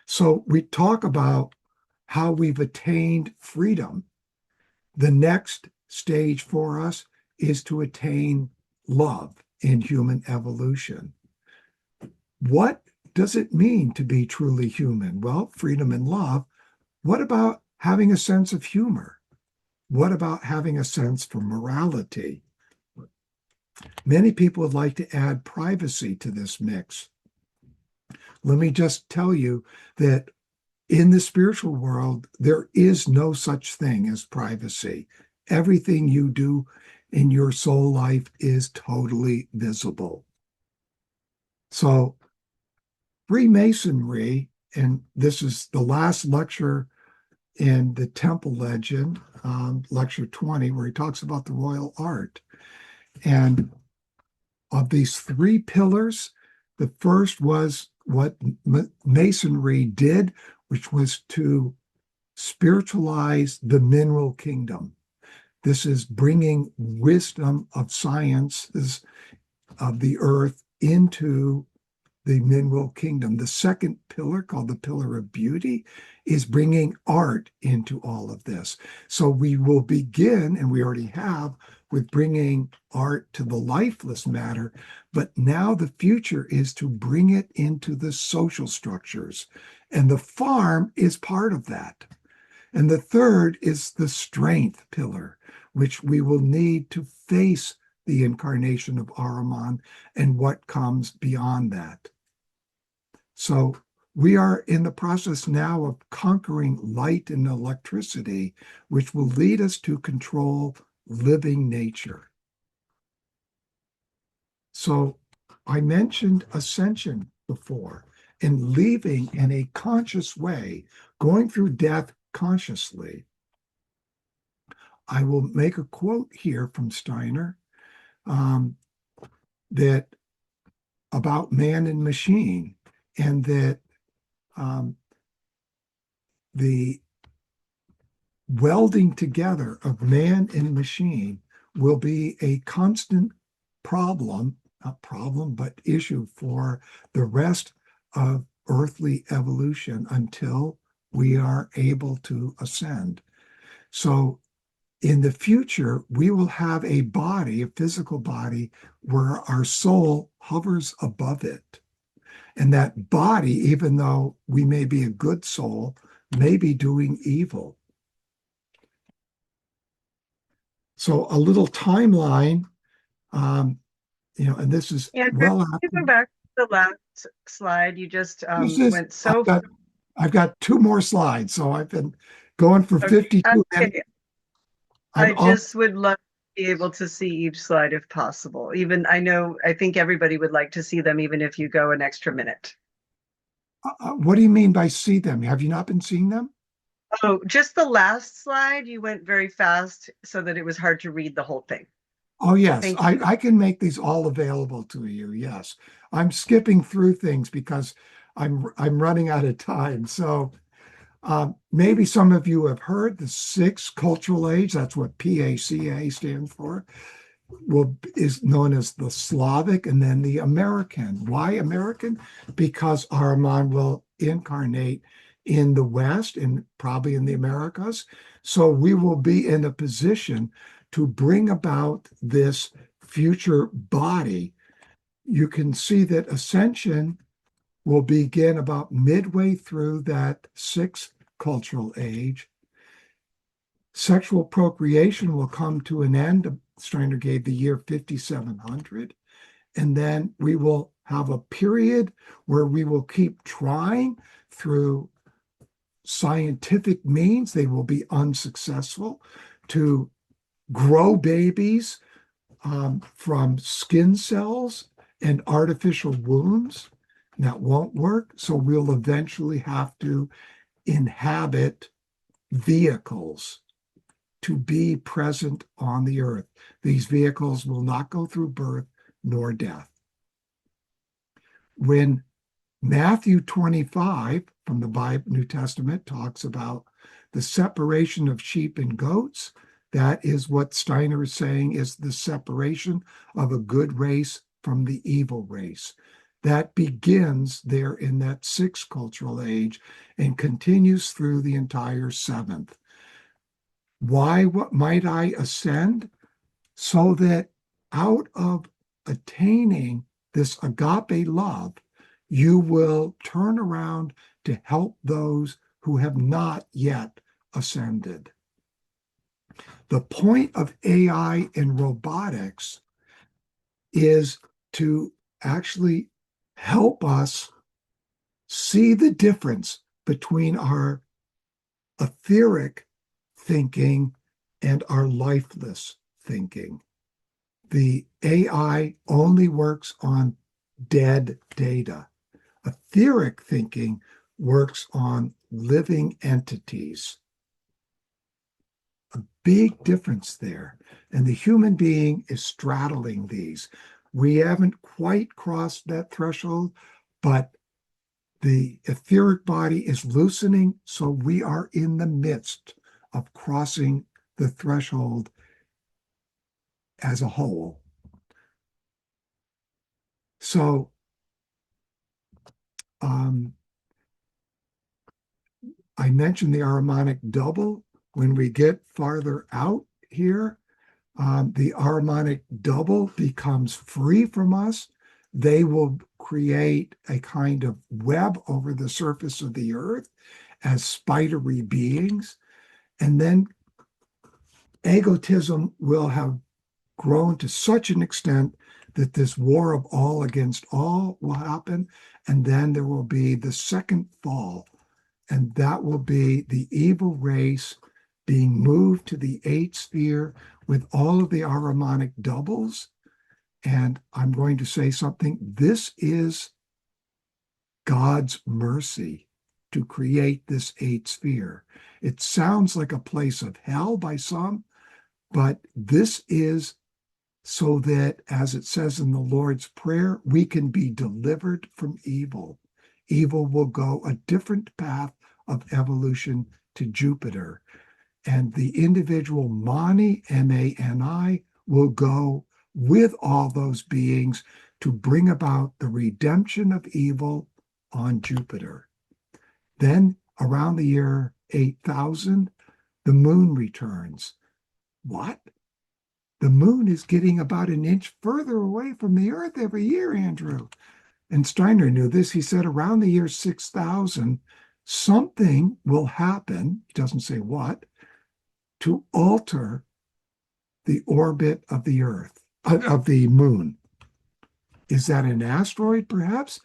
So we talk about how we've attained freedom. The next stage for us is to attain love in human evolution. What does it mean to be truly human? Well, freedom and love. What about having a sense of humor? What about having a sense for morality? Many people would like to add privacy to this mix. Let me just tell you that in the spiritual world, there is no such thing as privacy. Everything you do in your soul life is totally visible. So, Freemasonry, and this is the last lecture in the Temple Legend, lecture 20, where he talks about the royal art. And of these three pillars, the first was what Masonry did, which was to spiritualize the mineral kingdom. This is bringing wisdom of sciences of the earth into the mineral kingdom. The second pillar, called the pillar of beauty, is bringing art into all of this. So we will begin, and we already have, with bringing art to the lifeless matter, but now the future is to bring it into the social structures. And the farm is part of that. And the third is the strength pillar, which we will need to face the incarnation of Ahriman and what comes beyond that. So we are in the process now of conquering light and electricity, which will lead us to control living nature. So I mentioned ascension before, and leaving in a conscious way, going through death consciously. I will make a quote here from Steiner that about man and machine, and that the welding together of man and machine will be a constant problem, not problem, but issue for the rest of earthly evolution until we are able to ascend. So in the future, we will have a body, a physical body, where our soul hovers above it. And that body, even though we may be a good soul, may be doing evil. So a little timeline, and this is And well you after go back to the last slide. You just this is. went so I've got two more slides, so I've been going for okay. 52 minutes. Okay. I I'm up. just would love to be able to see each slide if possible. Even I think everybody would like to see them, even if you go an extra minute. What do you mean by see them? Have you not been seeing them? Oh, just the last slide, you went very fast so that it was hard to read the whole thing. Oh, yes, Thank you. I can make these all available to you. Yes, I'm skipping through things because I'm running out of time. So maybe some of you have heard the sixth cultural age. That's what PACA stands for. Is known as the Slavic and then the American. Why American? Because Ahriman will incarnate in the West and probably in the Americas. So we will be in a position to bring about this future body. You can see that ascension will begin about midway through that sixth cultural age. Sexual procreation will come to an end. Steiner gave the year 5700. And then we will have a period where we will keep trying through scientific means. They will be unsuccessful to grow babies from skin cells and artificial wombs. That won't work. So we'll eventually have to inhabit vehicles. to be present on the earth. These vehicles will not go through birth nor death. When Matthew 25 from the Bible, New Testament talks about the separation of sheep and goats, that is what Steiner is saying is the separation of a good race from the evil race. That begins there in that sixth cultural age and continues through the entire seventh. Why might I ascend? So that out of attaining this agape love, you will turn around to help those who have not yet ascended. The point of AI and robotics is to actually help us see the difference between our etheric thinking and our lifeless thinking. The AI only works on dead data. Etheric thinking works on living entities. A big difference there. And the human being is straddling these. We haven't quite crossed that threshold, but the etheric body is loosening, so we are in the midst of crossing the threshold as a whole. So I mentioned the harmonic double. When we get farther out here, the harmonic double becomes free from us. They will create a kind of web over the surface of the earth as spidery beings. And then egotism will have grown to such an extent that this war of all against all will happen. And then there will be the second fall, and that will be the evil race being moved to the eighth sphere with all of the harmonic doubles. And I'm going to say something. This is God's mercy to create this eighth sphere. It sounds like a place of hell by some, but this is so that, as it says in the Lord's Prayer, we can be delivered from evil. Evil will go a different path of evolution to Jupiter. And the individual Mani, M-A-N-I, will go with all those beings to bring about the redemption of evil on Jupiter. Then, around the year 8000, the moon returns. What? The moon is getting about an inch further away from the Earth every year, Andrew. And Steiner knew this. He said around the year 6000, something will happen, he doesn't say what, to alter the orbit of the Earth, of the moon. Is that an asteroid, perhaps?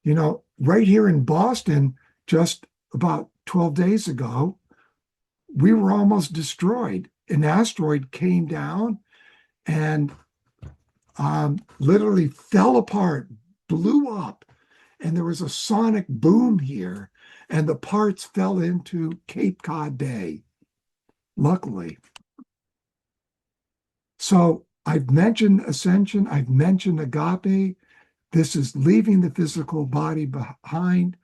You know, right here in Boston, just about 12 days ago, we were almost destroyed. An asteroid came down and literally fell apart, blew up, and there was a sonic boom here, and the parts fell into Cape Cod Bay, luckily. So I've mentioned ascension, I've mentioned agape. This is leaving the physical body behind.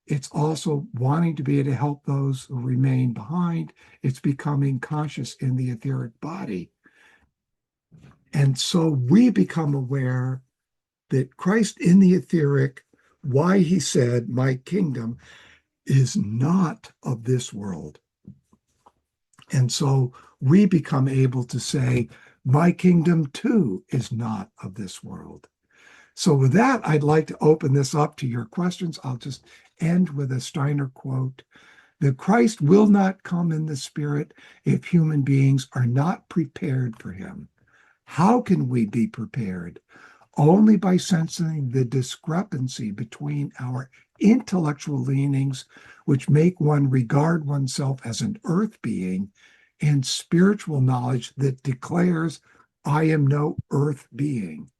It's also wanting to be able to help those who remain behind. It's becoming conscious in the etheric body. And so we become aware that Christ in the etheric, why he said, my kingdom is not of this world. And so we become able to say, my kingdom too is not of this world. So with that, I'd like to open this up to your questions. I'll just end with a Steiner quote. The Christ will not come in the spirit if human beings are not prepared for him. How can we be prepared? Only by sensing the discrepancy between our intellectual leanings, which make one regard oneself as an earth being, and spiritual knowledge that declares, I am no earth being.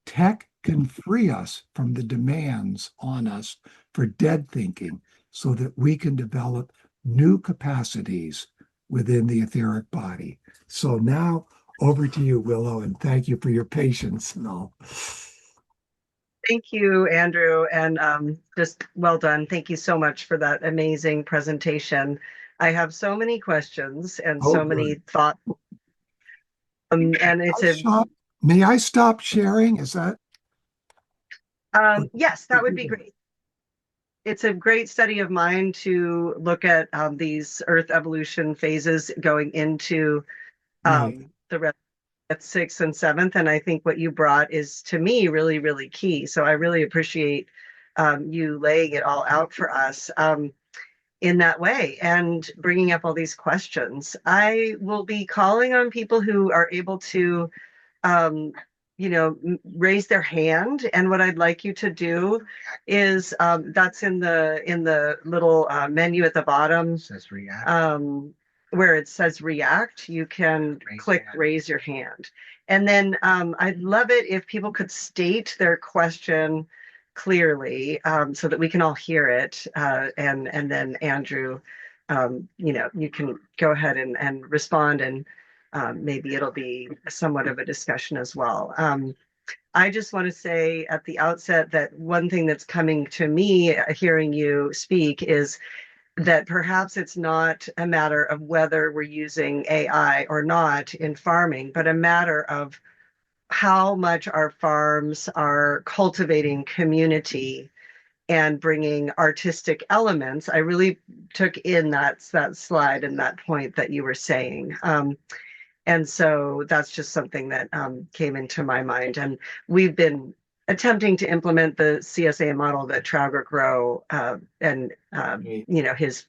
Tech can free us from the demands on us for dead thinking so that we can develop new capacities within the etheric body. So now over to you, Willow, and thank you for your patience and all. Thank you, Andrew, and just well done. Thank you so much for that amazing presentation. I have so many questions and Oh, so many good. thoughts, and it's a May I stop sharing? Is that? yes, that would be great. It's a great study of mine to look at these Earth evolution phases going into Right. the rest at 6th and 7th. And I think what you brought is, to me, really, really key. So I really appreciate you laying it all out for us in that way and bringing up all these questions. I will be calling on people who are able to um, raise their hand. And what I'd like you to do is that's in the little menu at the bottom. It says react. Where it says react, you can click raise your hand. And then I'd love it if people could state their question clearly so that we can all hear it. And then Andrew, you can go ahead and respond, and maybe it'll be somewhat of a discussion as well. I just want to say at the outset that one thing that's coming to me hearing you speak is that perhaps it's not a matter of whether we're using AI or not in farming, but a matter of how much our farms are cultivating community and bringing artistic elements. I really took in that slide and that point that you were saying. And so that's just something that came into my mind. And we've been attempting to implement the CSA model that Trauger Grow and his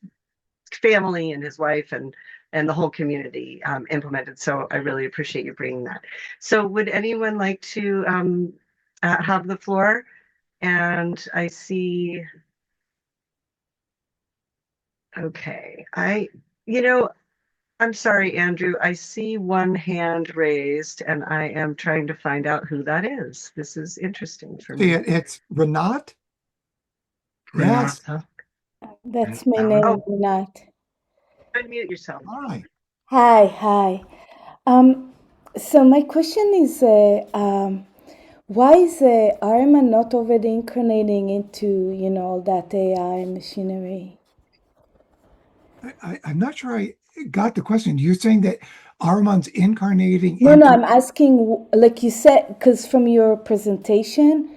family and his wife and the whole community implemented. So I really appreciate you bringing that. So would anyone like to have the floor? And I see, okay, I'm sorry, Andrew. I see one hand raised, and I am trying to find out who that is. This is interesting for me. It's Renat. Yes. That's my Oh, name, Renat. unmute yourself. Hi. Hi. Um, so my question is, why is Arma not already incarnating into, all that AI machinery? I'm not sure I got the question. You're saying that Ahriman's incarnating No, into. I'm asking, like you said, because from your presentation,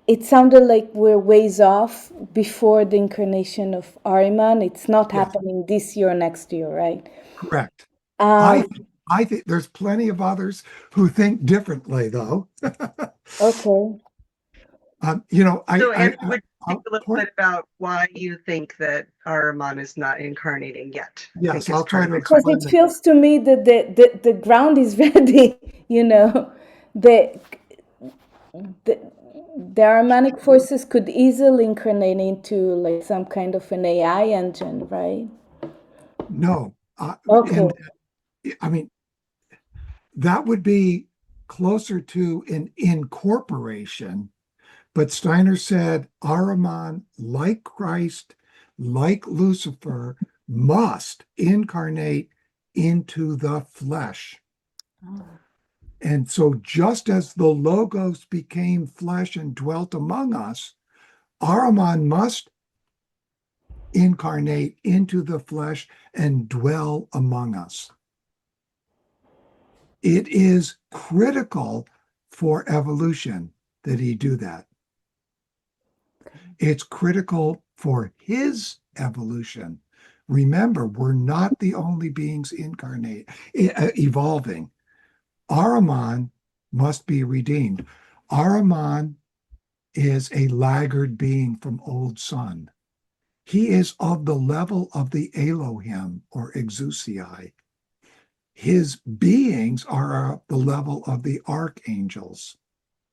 it sounded like we're ways off before the incarnation of Ahriman. It's not Yes, happening this year or next year, right? correct. I Um, I think there's plenty of others who think differently, though. okay. So, Andrew, would you think I'll a little point. bit about why you think that Ahriman is not incarnating yet? I Yes, think is I'll part try of to my Because explain it that. feels to me that the ground is ready, the the the Armanic forces could easily incarnate into like some kind of an AI engine, right? No, Okay. and I mean that would be closer to an incorporation. But Steiner said Ahriman, like Christ, like Lucifer, must incarnate into the flesh. And so, just as the Logos became flesh and dwelt among us, Ahriman must incarnate into the flesh and dwell among us. It is critical for evolution that he do that. It's critical for his evolution. Remember, we're not the only beings evolving. Ahriman must be redeemed. Ahriman is a laggard being from old sun. He is of the level of the Elohim or Exousiai. His beings are at the level of the archangels.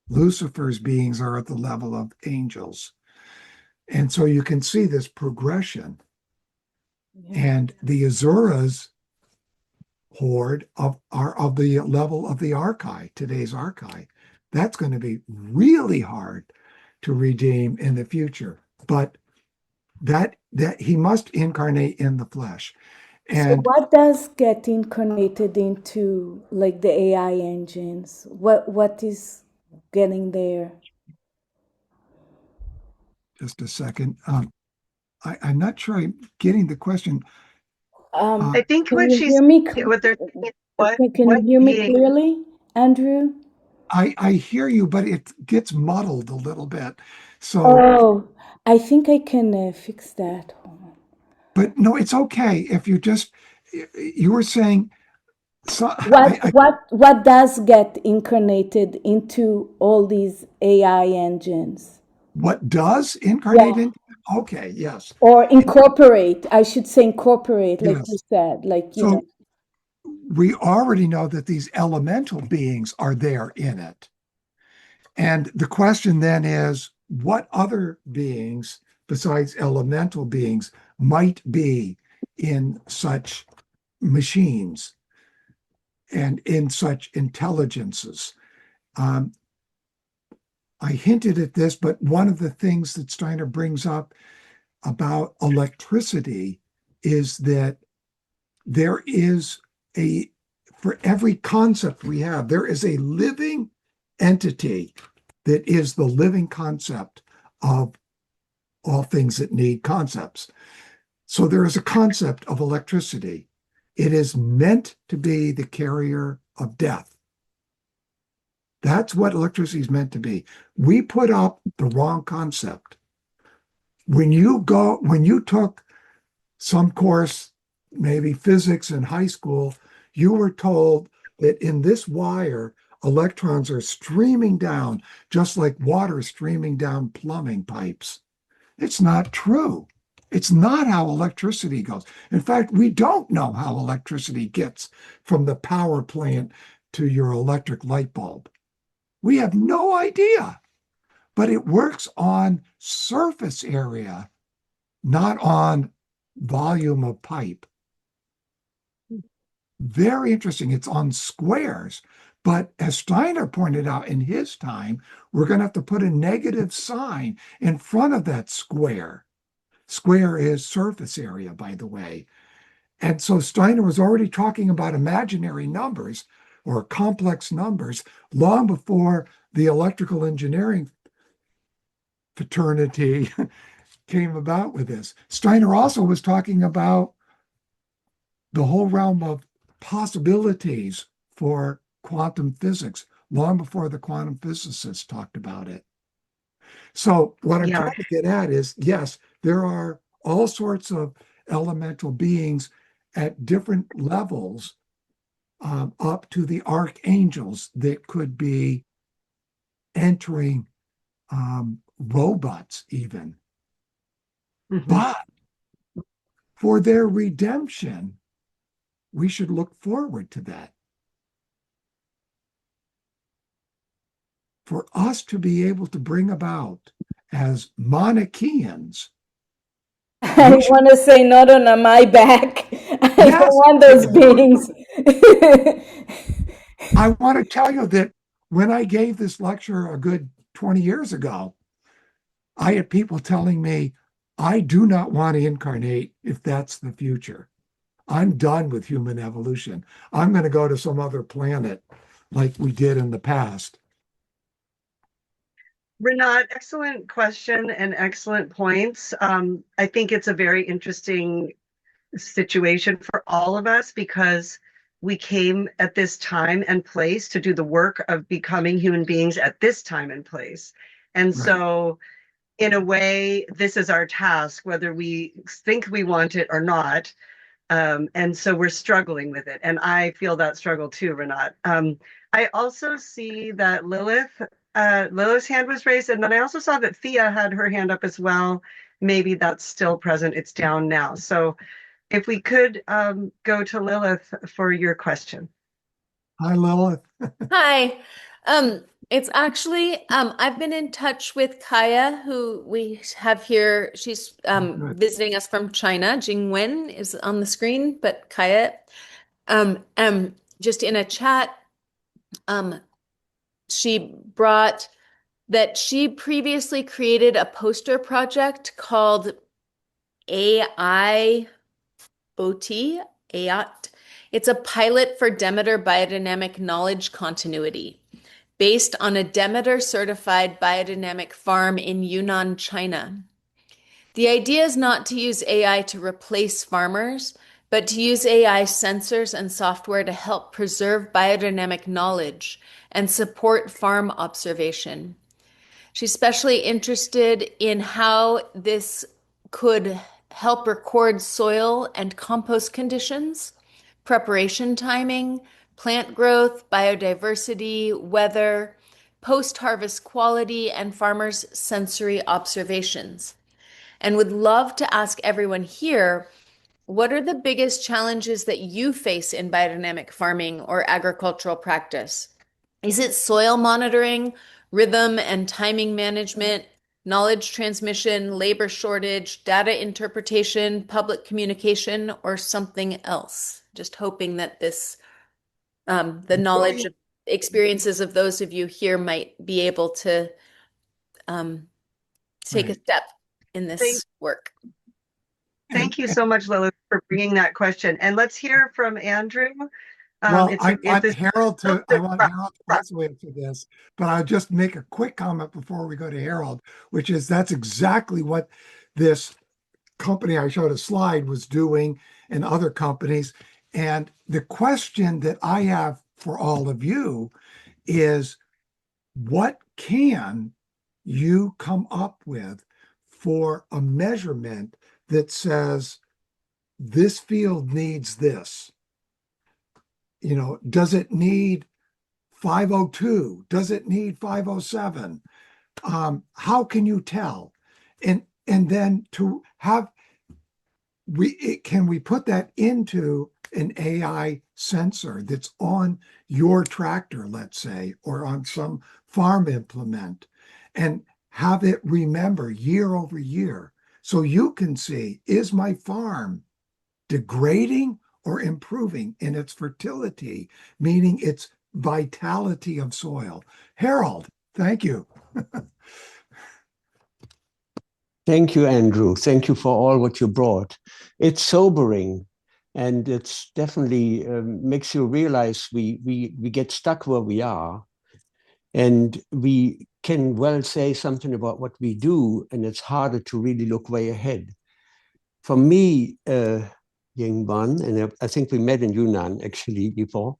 Lucifer's beings are at the level of angels. And so you can see this progression. Yeah. And the Azura's horde are of the level of the Archai, today's Archai. That's going to be really hard to redeem in the future. But that he must incarnate in the flesh. So And what does get incarnated into like the AI engines? What is getting there? just a second. I'm not sure I'm getting the question. Um, Uh, I think can you hear me? what they're saying is Can you what hear me being clearly, Andrew? I hear you, but it gets muddled a little bit. So, Oh, I think I can fix that. Hold on. but no, it's okay. If you just, you were saying, so What does get incarnated into all these AI engines? what does incarnate Yeah. into? Okay, yes. Or incorporate, I should say incorporate, like you Yes. said, like, you know. So we already know that these elemental beings are there in it. And the question then is, what other beings besides elemental beings might be in such machines and in such intelligences? Um, I hinted at this, but one of the things that Steiner brings up about electricity is that there is a, for every concept we have, there is a living entity that is the living concept of all things that need concepts. So there is a concept of electricity. It is meant to be the carrier of death. That's what electricity is meant to be. We put up the wrong concept. When you took some course, maybe physics in high school, you were told that in this wire, electrons are streaming down, just like water streaming down plumbing pipes. It's not true. It's not how electricity goes. In fact, we don't know how electricity gets from the power plant to your electric light bulb. We have no idea, but it works on surface area, not on volume of pipe. Very interesting. It's on squares. But as Steiner pointed out in his time, we're going to have to put a negative sign in front of that square. Square is surface area, by the way. And so Steiner was already talking about imaginary numbers or complex numbers long before the electrical engineering fraternity came about with this. Steiner also was talking about the whole realm of possibilities for quantum physics long before the quantum physicists talked about it. So, what I'm yeah. trying to get at is yes, there are all sorts of elemental beings at different levels, up to the archangels that could be entering, robots, even. Mhm. But for their redemption, we should look forward to that. For us to be able to bring about as Manichaeans, I we should, want to say not on my back. I don't yes, want those exactly. beings. I want to tell you that when I gave this lecture a good 20 years ago, I had people telling me, I do not want to incarnate if that's the future. I'm done with human evolution. I'm going to go to some other planet like we did in the past. Renat, excellent question and excellent points. I think it's a very interesting situation for all of us because we came at this time and place to do the work of becoming human beings at this time and place. And Right. so, in a way, this is our task, whether we think we want it or not. And so we're struggling with it. And I feel that struggle too, Renat. I also see that Lilith's hand was raised. And then I also saw that Thea had her hand up as well. Maybe that's still present. It's down now. So if we could go to Lilith for your question. Hi, Lilith. Hi. It's actually I've been in touch with Kaya, who we have here. She's Good. visiting us from China. Jingwen is on the screen, but Kaya, just in a chat, um, she brought that she previously created a poster project called AI OT. AYOT. It's a pilot for Demeter biodynamic knowledge continuity based on a Demeter certified biodynamic farm in Yunnan, China. The idea is not to use AI to replace farmers, but to use AI sensors and software to help preserve biodynamic knowledge and support farm observation. She's especially interested in how this could help record soil and compost conditions, preparation timing, plant growth, biodiversity, weather, post-harvest quality, and farmers' sensory observations. And would love to ask everyone here, what are the biggest challenges that you face in biodynamic farming or agricultural practice? Is it soil monitoring, rhythm and timing management, knowledge transmission, labor shortage, data interpretation, public communication, or something else? Just hoping that the knowledge of experiences of those of you here might be able to take a Right. step in Thank, this work. And, thank you so much, Lilith, for bringing that question. And let's hear from Andrew. well, It's this I want Harold to also answer this, but I'll just make a quick comment before we go to Harold, which is that's exactly what this company I showed a slide was doing and other companies. And the question that I have for all of you is what can you come up with for a measurement that says this field needs this? You know, does it need 502? Does it need 507? How can you tell? And then to have can we put that into an AI sensor that's on your tractor, let's say, or on some farm implement, and have it remember year over year so you can see, is my farm degrading or improving in its fertility, meaning its vitality of soil? Harold, thank you. Thank you, Andrew. Thank you for all what you brought. It's sobering, and it's definitely makes you realize we get stuck where we are, and we can well say something about what we do, and it's harder to really look way ahead. For me, Yingban, and I think we met in Yunnan actually before,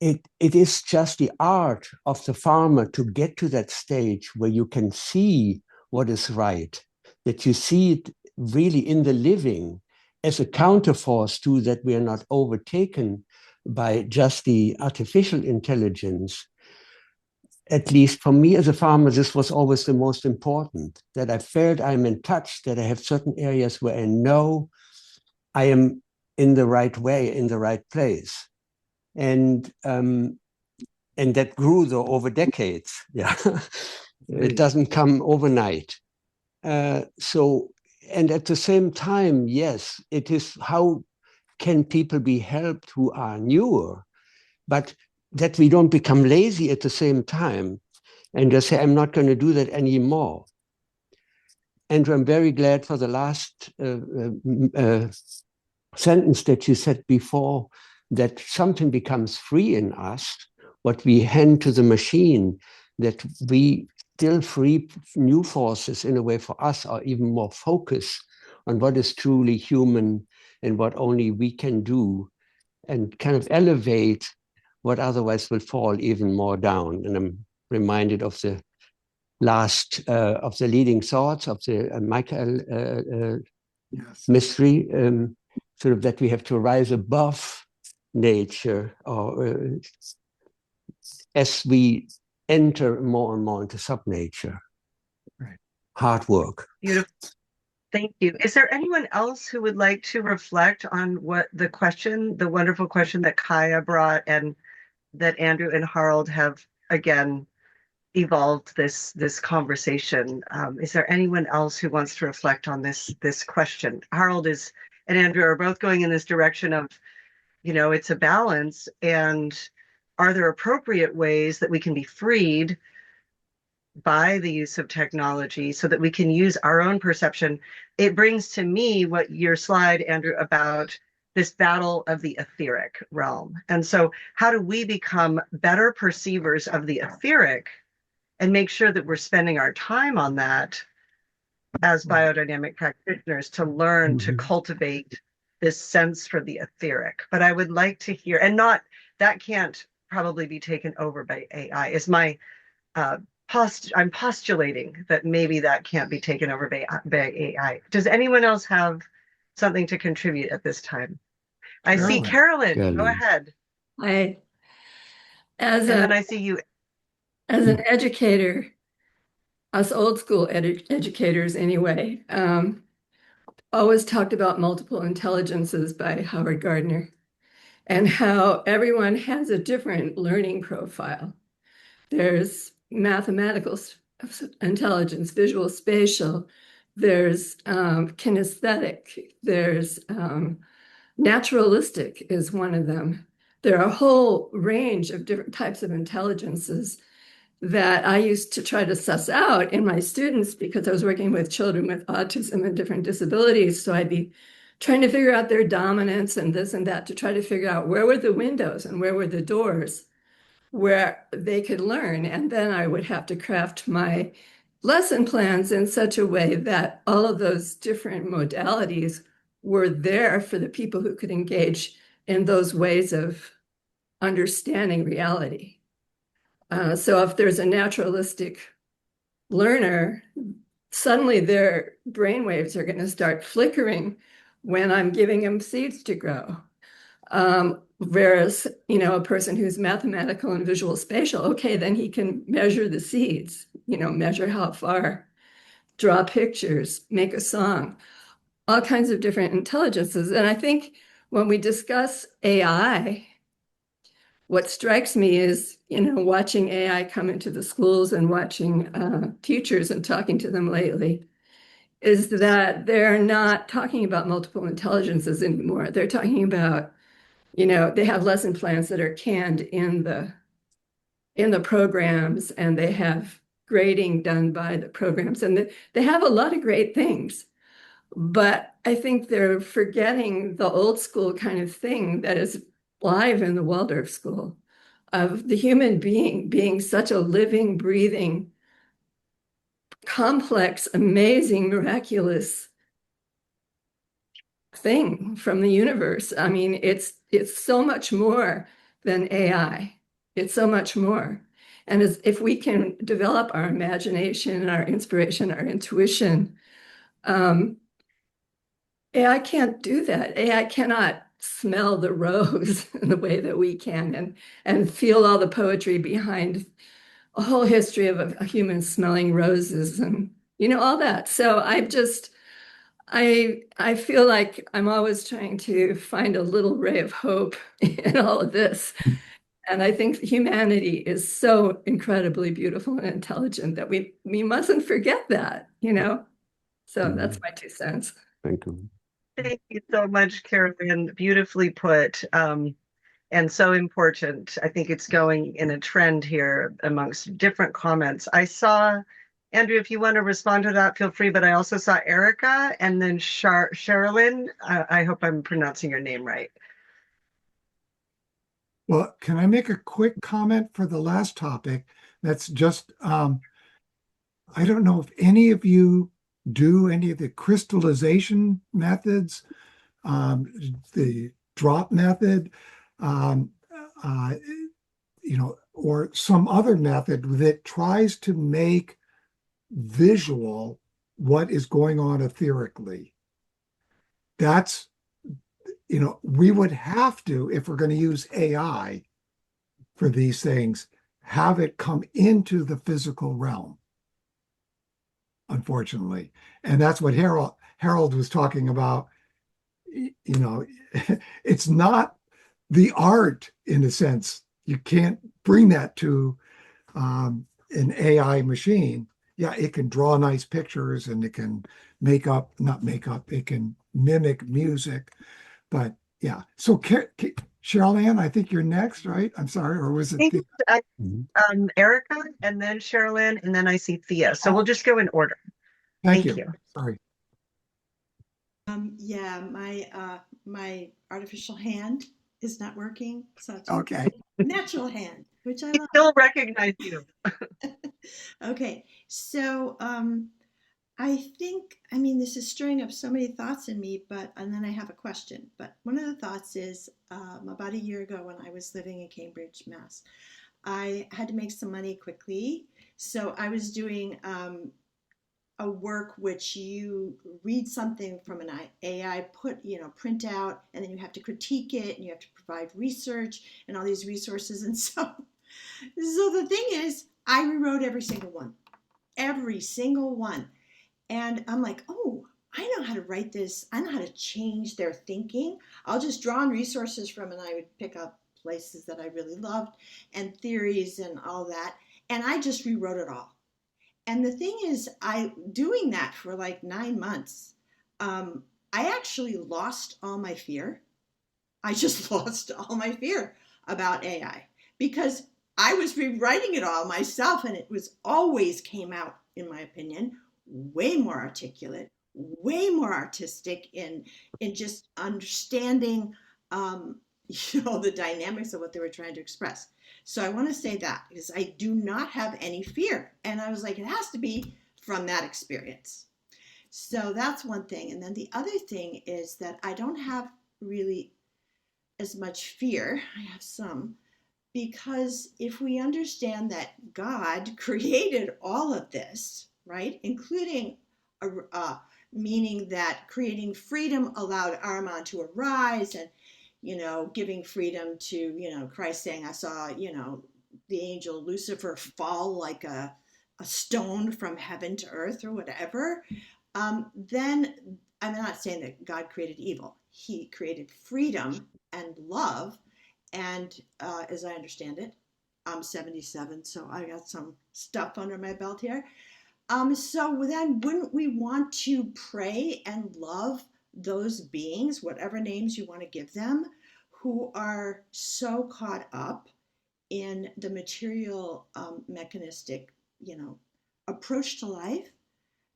it is just the art of the farmer to get to that stage where you can see what is right, that you see it really in the living as a counterforce to that we are not overtaken by just the artificial intelligence. At least for me as a farmer, this was always the most important, that I felt I'm in touch, that I have certain areas where I know I am in the right way, in the right place. And that grew though over decades. Yeah, it doesn't come overnight. So, and at the same time, yes, it is how can people be helped who are newer, but that we don't become lazy at the same time and just say, I'm not going to do that anymore. And I'm very glad for the last sentence that you said before, that something becomes free in us, what we hand to the machine, that we still free new forces in a way for us, or even more focus on what is truly human and what only we can do, and kind of elevate what otherwise will fall even more down. And I'm reminded of the last of the leading thoughts of the Michael Yes. mystery, sort of that we have to rise above nature, or as we enter more and more into sub-nature. Right. Hard work. Beautiful. Thank you. Is there anyone else who would like to reflect on what the question, the wonderful question that Kaya brought, and that Andrew and Harold have again evolved this conversation? Is there anyone else who wants to reflect on this question? Harold and Andrew are both going in this direction of, it's a balance, and are there appropriate ways that we can be freed by the use of technology so that we can use our own perception. It brings to me what your slide, Andrew, about this battle of the etheric realm. And so how do we become better perceivers of the etheric and make sure that we're spending our time on that as biodynamic practitioners to learn to cultivate this sense for the etheric? But I would like to hear, and not, that can't probably be taken over by AI, is my I'm postulating that maybe that can't be taken over by AI. Does anyone else have something to contribute at this time? I see Carolyn. Carolyn, go ahead. I, And then I see you. as an educator, us old school educators anyway, always talked about multiple intelligences by Howard Gardner and how everyone has a different learning profile. There's mathematical intelligence, visual spatial, there's kinesthetic, there's naturalistic is one of them. There are a whole range of different types of intelligences that I used to try to suss out in my students because I was working with children with autism and different disabilities. So I'd be trying to figure out their dominance and this and that to try to figure out where were the windows and where were the doors where they could learn. And then I would have to craft my lesson plans in such a way that all of those different modalities were there for the people who could engage in those ways of understanding reality. So if there's a naturalistic learner, suddenly their brain waves are going to start flickering when I'm giving them seeds to grow. Whereas, a person who's mathematical and visual spatial, okay, then he can measure the seeds, measure how far, draw pictures, make a song, all kinds of different intelligences. And I think when we discuss AI, what strikes me is, watching AI come into the schools and watching teachers and talking to them lately, is that they're not talking about multiple intelligences anymore. They're talking about, they have lesson plans that are canned in the programs, and they have grading done by the programs, and they have a lot of great things. But I think they're forgetting the old school kind of thing that is live in the Waldorf school of the human being such a living, breathing, complex, amazing, miraculous thing from the universe. I mean, it's so much more than AI. It's so much more. And if we can develop our imagination, our inspiration, our intuition, AI can't do that. AI cannot smell the rose in the way that we can and feel all the poetry behind a whole history of a human smelling roses and all that. So I feel like I'm always trying to find a little ray of hope in all of this. And I think humanity is so incredibly beautiful and intelligent that we mustn't forget that. So that's my 2 cents. Thank you. Thank you so much, Carolyn. Beautifully put, and so important. I think it's going in a trend here amongst different comments. I saw, Andrew, if you want to respond to that, feel free. But I also saw Erica and then Sherilyn. I hope I'm pronouncing your name right. Well, can I make a quick comment for the last topic? That's just, I don't know if any of you do any of the crystallization methods, the drop method, or some other method that tries to make visual what is going on etherically. That's, we would have to, if we're going to use AI for these things, have it come into the physical realm, unfortunately. And that's what Harold was talking about. It's not the art in a sense. You can't bring that to an AI machine. Yeah, it can draw nice pictures and it can not make up, it can mimic music, but Yeah. So Cheryl Ann, I think you're next, right? I'm sorry, or was it Thank the, Mhm. Erica, and then Sherilyn, and then I see Thea. So we'll oh, just go in order. thank Thank you. you. Sorry. Yeah, my artificial hand is not working, so it's Okay. natural hand, which I I love. still recognize you. Okay, so I think, I mean, this is stirring up so many thoughts in me, but and then I have a question. But one of the thoughts is about a year ago when I was living in Cambridge, Mass, I had to make some money quickly, so I was doing a work which you read something from an AI, print out, and then you have to critique it, and you have to provide research and all these resources. And so the thing is, I rewrote every single one, and I'm like, oh, I know how to write this. I know how to change their thinking. I'll just draw on resources from, and I would pick up places that I really loved and theories and all that, and I just rewrote it all. And the thing is, I doing that for like 9 months, I actually lost all my fear. I just lost all my fear about AI because I was rewriting it all myself, and it was always came out, in my opinion, way more articulate, way more artistic in just understanding, um, the dynamics of what they were trying to express. So I want to say that because I do not have any fear, and I was like, it has to be from that experience. So that's one thing, and then the other thing is that I don't have really as much fear. I have some, because if we understand that God created all of this, right, including meaning that creating freedom allowed Armand to arise, and giving freedom to Christ saying, I saw the angel Lucifer fall like a stone from heaven to earth or whatever. Then I'm not saying that God created evil. He created freedom and love. And as I understand it, I'm 77, so I got some stuff under my belt here. So then wouldn't we want to pray and love those beings, whatever names you want to give them, who are so caught up in the material, mechanistic, approach to life?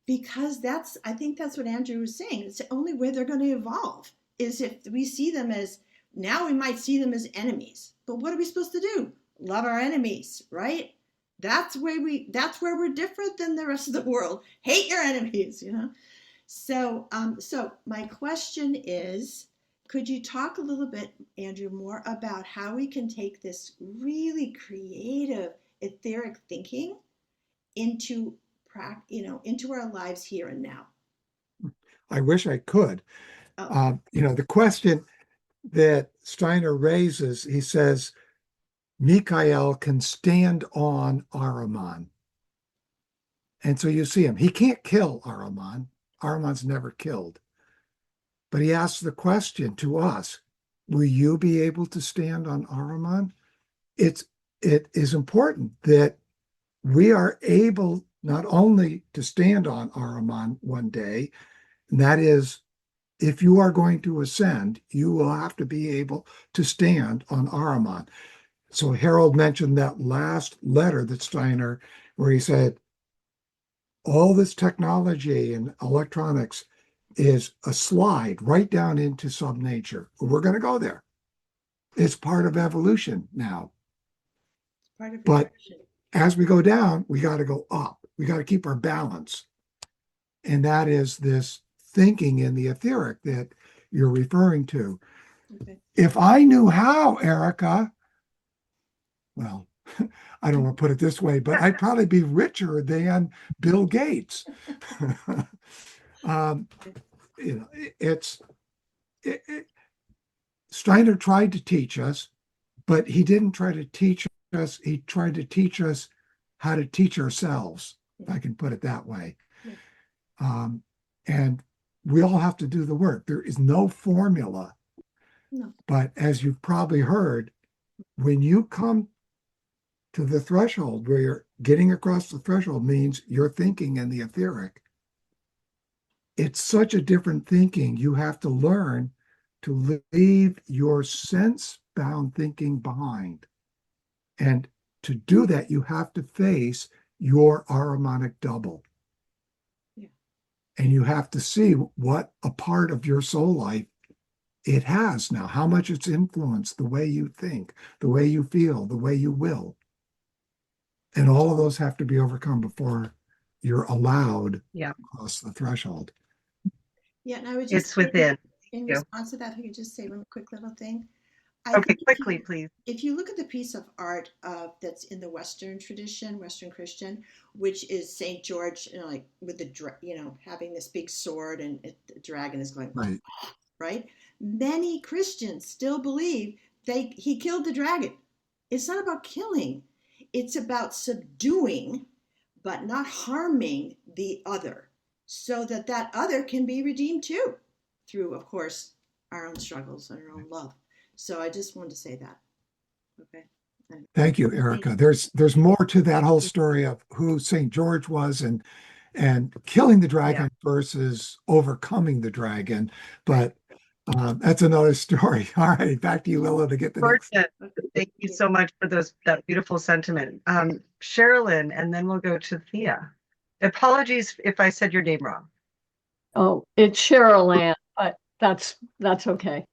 Because I think that's what Andrew was saying. It's the only way they're going to evolve is if we see them as, now we might see them as enemies, but what are we supposed to do? Love our enemies, right? That's where we're different than the rest of the world. Hate your enemies. So my question is, could you talk a little bit, Andrew, more about how we can take this really creative, etheric thinking into into our lives here and now? I wish I could. Oh, The question that Steiner raises, he says, Mikhail can stand on Ahriman. And so you see him. He can't kill Ahriman. Ahriman's never killed. But he asks the question to us, will you be able to stand on Ahriman? It is important that we are able not only to stand on Ahriman one day, and that is, if you are going to ascend, you will have to be able to stand on Ahriman. So Harold mentioned that last letter that Steiner, where he said, all this technology and electronics is a slide right down into subnature. We're going to go there. It's part of evolution now. part of But regression. as we go down, we got to go up. We got to keep our balance. And that is this thinking in the etheric that you're referring to. Okay. If I knew how, Erica, well, I don't want to put it this way, but I'd probably be richer than Bill Gates. um, it's Steiner tried to teach us, but he didn't try to teach us. He tried to teach us how to teach ourselves, if I can put it that way. Yeah. And we all have to do the work. There is no formula. No. But as you've probably heard, when you come to the threshold where you're getting across the threshold means you're thinking in the etheric. It's such a different thinking. You have to learn to leave your sense-bound thinking behind. And to do that, you have to face your harmonic double. Yeah. And you have to see what a part of your soul life it has now, how much it's influenced the way you think, the way you feel, the way you will. And all of those have to be overcome before you're allowed Yeah, across the threshold. Yeah, and I would just it's say within in you. response to that, if I could just say one quick little thing. I Okay, think quickly, please. if you look at the piece of art that's in the Western tradition, Western Christian, which is Saint George, like with the having this big sword and the dragon is going Right. right. Many Christians still believe he killed the dragon. It's not about killing; it's about subduing, but not harming the other, so that that other can be redeemed too, through, of course, our own struggles and our own love. So I just wanted to say that. Okay. Thank you, Thank Erica. you. There's more to that whole story of who St. George was and killing the Yeah. dragon versus overcoming the dragon. But that's another story. All right, back to you, Lila, to get the next. Pertinent. Thank you so much for that beautiful sentiment. Sherilyn, and then we'll go to Thea. Apologies if I said your name wrong. Oh, it's Cheryl Ann, but that's okay.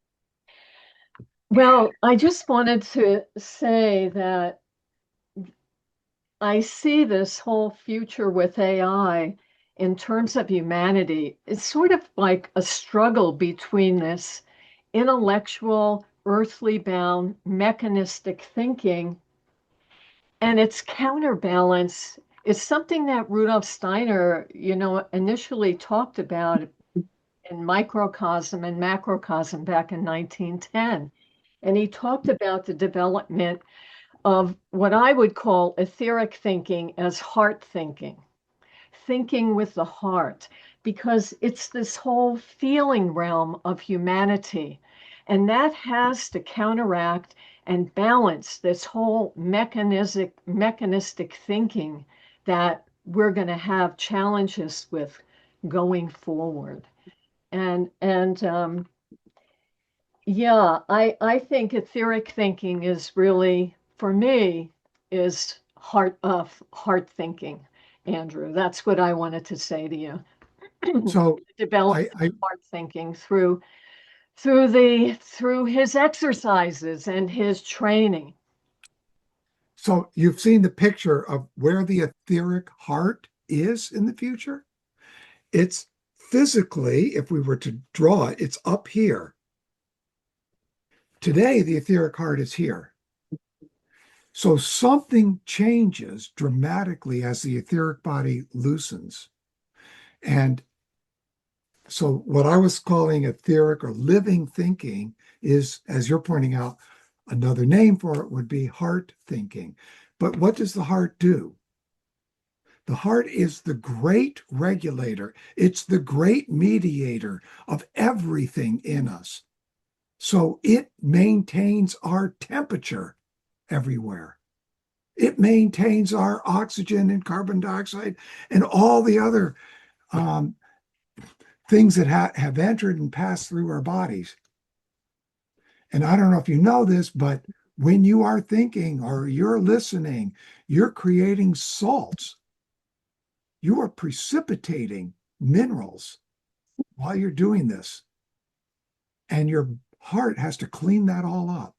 Well, I just wanted to say that I see this whole future with AI in terms of humanity. It's sort of like a struggle between this intellectual, earthly bound, mechanistic thinking and its counterbalance is something that Rudolf Steiner, initially talked about in microcosm and macrocosm back in 1910. And he talked about the development of what I would call etheric thinking as heart thinking, thinking with the heart, because it's this whole feeling realm of humanity. And that has to counteract and balance this whole mechanistic thinking that we're going to have challenges with going forward. And yeah, I think etheric thinking is really, for me, is heart thinking, Andrew. That's what I wanted to say to you. So Develop I heart thinking through his exercises and his training. so you've seen the picture of where the etheric heart is in the future. It's physically, if we were to draw it, it's up here. Today, the etheric heart is here. So something changes dramatically as the etheric body loosens. And so what I was calling etheric or living thinking is, as you're pointing out, another name for it would be heart thinking. But what does the heart do? The heart is the great regulator. It's the great mediator of everything in us. So it maintains our temperature everywhere. It maintains our oxygen and carbon dioxide and all the other um, things that have entered and passed through our bodies. And I don't know if you know this, but when you are thinking or you're listening, you're creating salts. You are precipitating minerals while you're doing this. And your heart has to clean that all up.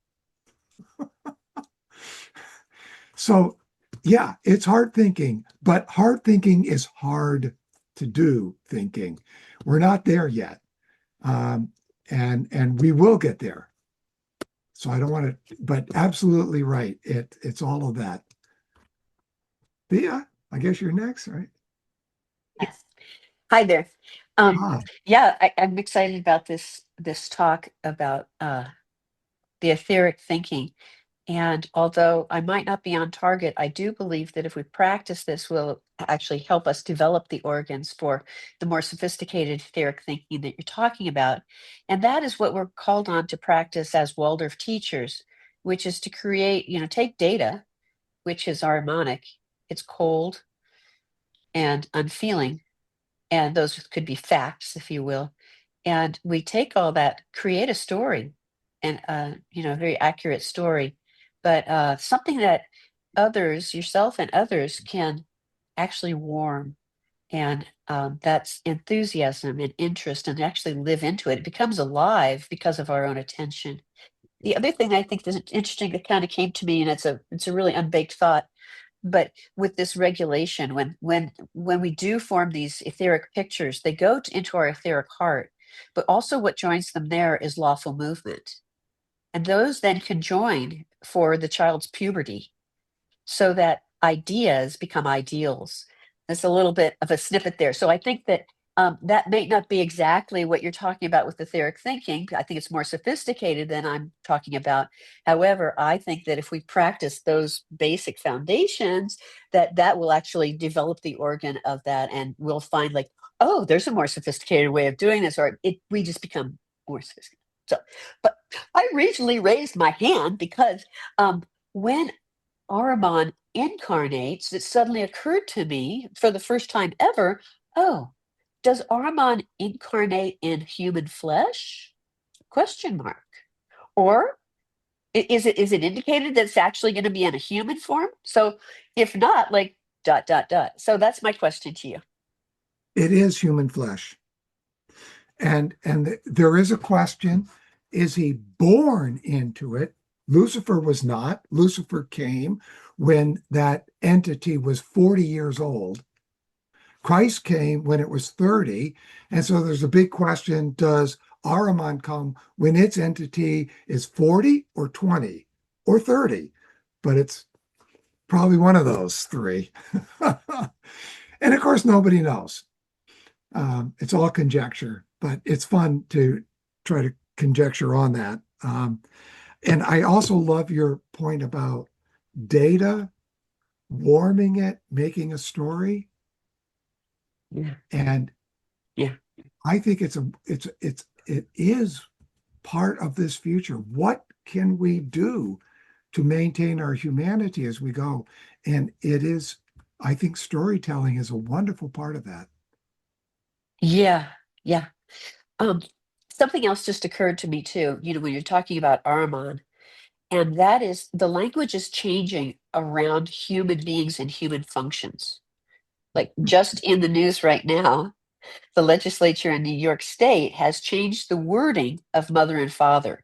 So, yeah, it's hard thinking, but hard thinking is hard to do thinking. We're not there yet. And we will get there. So I don't want to, but absolutely right. It's all of that. Thea, I guess you're next, right? Yes. Hi there. Hi. Yeah, I'm excited about this talk about the etheric thinking. And although I might not be on target, I do believe that if we practice this, will actually help us develop the organs for the more sophisticated etheric thinking that you're talking about. And that is what we're called on to practice as Waldorf teachers, which is to create, take data, which is harmonic, it's cold and unfeeling, and those could be facts, if you will. And we take all that, create a story, and a very accurate story, but something that others, yourself and others, can actually warm, and that's enthusiasm and interest, and actually live into it. It becomes alive because of our own attention. The other thing I think that's interesting that kind of came to me, and it's a really unbaked thought, but with this regulation, when we do form these etheric pictures, they go into our etheric heart, but also what joins them there is lawful movement, and those then can join for the child's puberty, so that ideas become ideals. That's a little bit of a snippet there. So I think that that may not be exactly what you're talking about with etheric thinking. I think it's more sophisticated than I'm talking about. However, I think that if we practice those basic foundations, that will actually develop the organ of that, and we'll find like, oh, there's a more sophisticated way of doing this, or we just become more sophisticated. So, but I recently raised my hand because when Ahriman incarnates, it suddenly occurred to me for the first time ever, oh, does Ahriman incarnate in human flesh? Question mark. Or is it indicated that it's actually going to be in a human form? So if not, like dot dot dot. So that's my question to you. It is human flesh. And there is a question, is he born into it? Lucifer was not. Lucifer came when that entity was 40 years old. Christ came when it was 30. And so there's a big question, does Ahriman come when its entity is 40 or 20 or 30? But it's probably one of those three. And of course, nobody knows. It's all conjecture, but it's fun to try to conjecture on that. And I also love your point about data, warming it, making a story. Yeah. And Yeah. I think it is part of this future. What can we do to maintain our humanity as we go? And I think storytelling is a wonderful part of that. Yeah. Yeah. Um, Something else just occurred to me too, when you're talking about Ahriman. And that is the language is changing around human beings and human functions. Like just in the news right now, the legislature in New York State has changed the wording of mother and father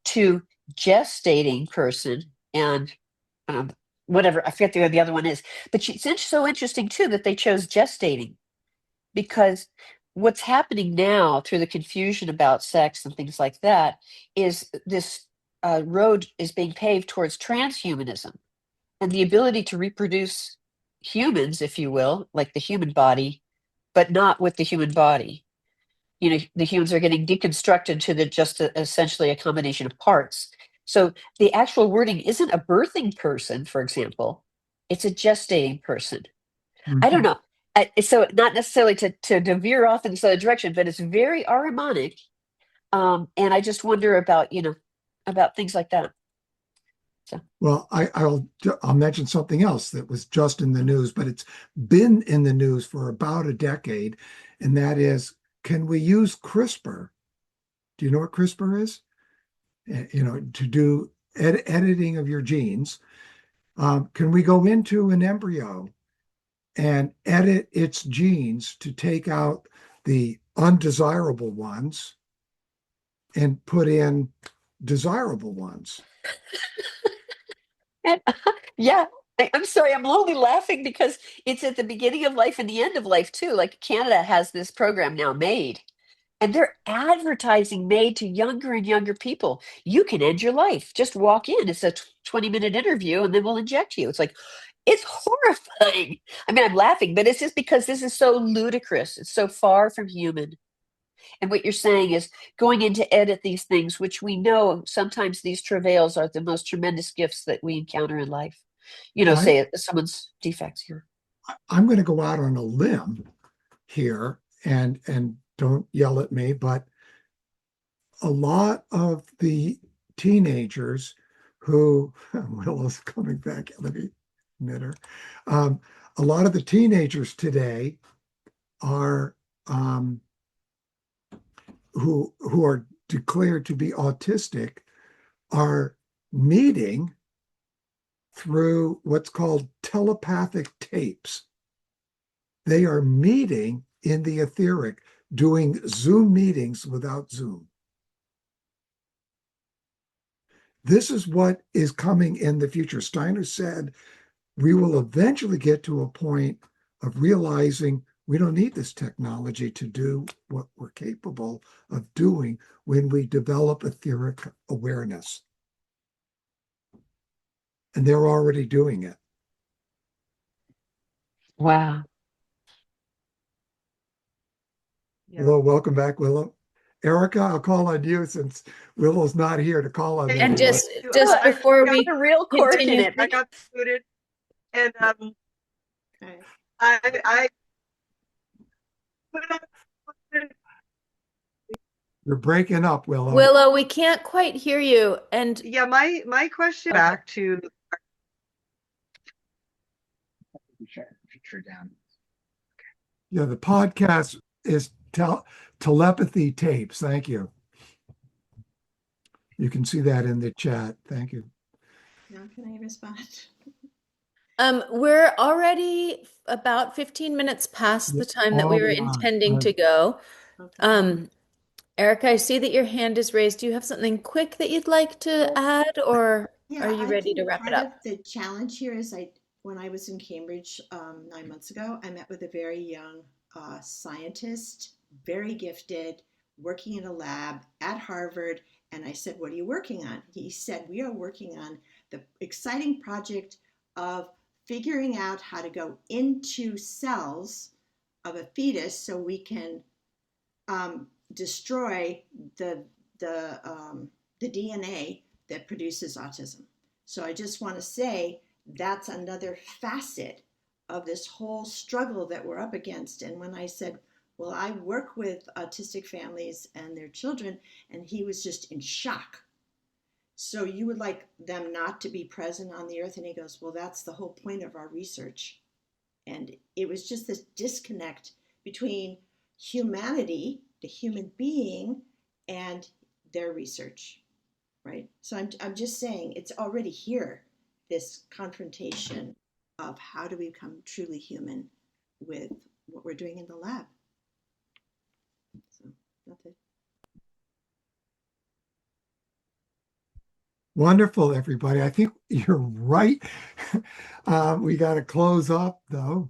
to gestating person and um, whatever, I forget what the other one is. But it's so interesting too that they chose gestating, because what's happening now through the confusion about sex and things like that is this road is being paved towards transhumanism and the ability to reproduce humans, if you will, like the human body, but not with the human body. The humans are getting deconstructed to essentially a combination of parts. So the actual wording isn't a birthing person, for example, it's a gestating person. I don't know. So not necessarily to veer off in this other direction, but it's very Ahrimanic. And I just wonder about things like that. So Well, I'll mention something else that was just in the news, but it's been in the news for about a decade, and that is, can we use CRISPR? Do you know what CRISPR is? To do editing of your genes. Can we go into an embryo and edit its genes to take out the undesirable ones and put in desirable ones? and, yeah. I'm sorry, I'm only laughing because it's at the beginning of life and the end of life too. Like Canada has this program now made. And they're advertising made to younger and younger people. You can end your life. Just walk in. It's a 20-minute interview and then we'll inject you. It's like, it's horrifying. I mean, I'm laughing, but it's just because this is so ludicrous. It's so far from human. And what you're saying is going in to edit these things, which we know sometimes these travails are the most tremendous gifts that we encounter in life. I, Say someone's defects here. I'm going to go out on a limb here and don't yell at me, but a lot of the teenagers who Willow's coming back, let me admit her. A lot of the teenagers today are um, who are declared to be autistic are meeting through what's called telepathic tapes. They are meeting in the etheric, doing Zoom meetings without Zoom. This is what is coming in the future. Steiner said we will eventually get to a point of realizing we don't need this technology to do what we're capable of doing when we develop etheric awareness. And they're already doing it. Wow. Yeah. Hello, welcome back, Willow. Erica, I'll call on you since Willow's not here to call on Thank And anyone. you. just I before got we A real cork in continue, it. I got booted, and Okay. I You're breaking up, Willow. Willow, we can't quite hear you. And yeah, my question back to Yeah, the podcast is telepathy tapes. Thank you. You can see that in the chat. Thank you. Now can I respond? we're already about 15 minutes past the time that we Oh, were wow. intending to go. Okay. Erica, I see that your hand is raised. Do you have something quick that you'd like to add, or Yeah, are you I ready to think wrap it part of up? the challenge here is when I was in Cambridge 9 months ago, I met with a very young scientist, very gifted, working in a lab at Harvard. And I said, "What are you working on?" He said, "We are working on the exciting project of figuring out how to go into cells of a fetus so we can destroy the the the DNA that produces autism." So I just want to say that's another facet of this whole struggle that we're up against. And when I said, "Well, I work with autistic families and their children," and he was just in shock. "So you would like them not to be present on the earth?" And he goes, "Well, that's the whole point of our research." And it was just this disconnect between humanity, the human being, and their research, right? So I'm just saying it's already here, this confrontation of how do we become truly human with what we're doing in the lab. So that's it. Wonderful, everybody. I think you're right. We got to close up, though.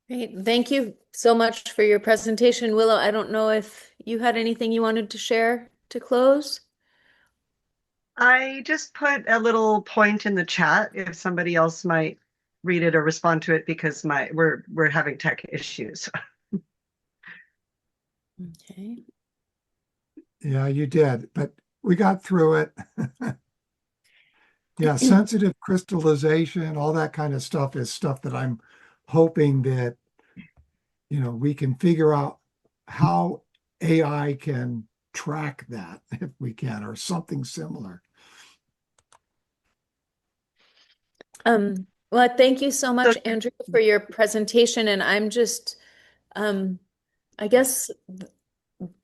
Great. Thank you so much for your presentation, Willow. I don't know if you had anything you wanted to share to close. I just put a little point in the chat if somebody else might read it or respond to it because we're having tech issues. Okay. Yeah, you did, but we got through it. Yeah, sensitive crystallization, all that kind of stuff is stuff that I'm hoping that, we can figure out how AI can track that if we can, or something similar. Well, thank you so So much, Andrew, for your presentation. And I'm just, I guess,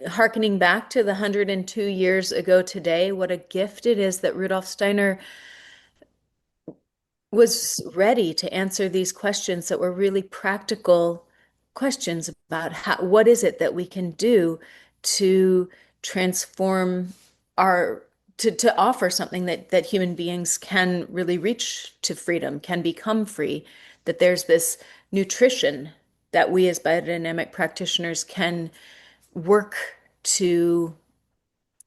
hearkening back to the 102 years ago today, what a gift it is that Rudolf Steiner was ready to answer these questions that were really practical questions about what is it that we can do to transform our to offer something that human beings can really reach to freedom, can become free, that there's this nutrition that we as biodynamic practitioners can work to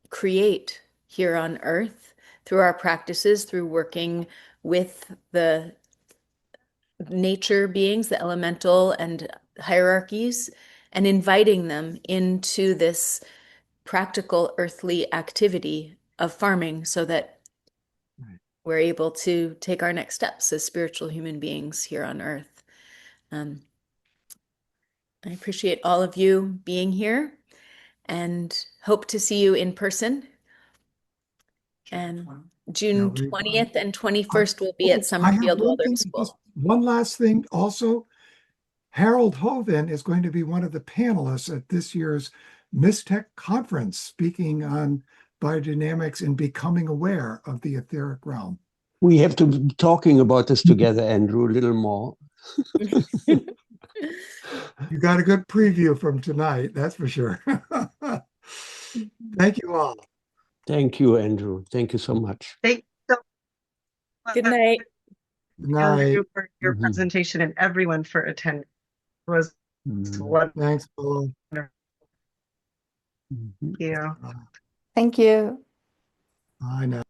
create here on earth through our practices, through working with the nature beings, the elemental and hierarchies, and inviting them into this practical earthly activity of farming so that we're able to take our next steps as spiritual human beings here on earth. Um, I appreciate all of you being here and hope to see you in person. And June 20th and 21st will be at I have Summerfield one thing, Waldorf just School. one last thing also. Harold Hoven is going to be one of the panelists at this year's MISTEC conference, speaking on biodynamics and becoming aware of the etheric realm. We have to be talking about this together, Andrew, a little more. You got a good preview from tonight, that's for sure. Thank you all. Thank you, Andrew. Thank you so much. Thank you so Good much, night. Good night. Andrew, for your presentation and everyone for attending. It was wonderful. Thanks, Paul. Thank you. Thank you. I know.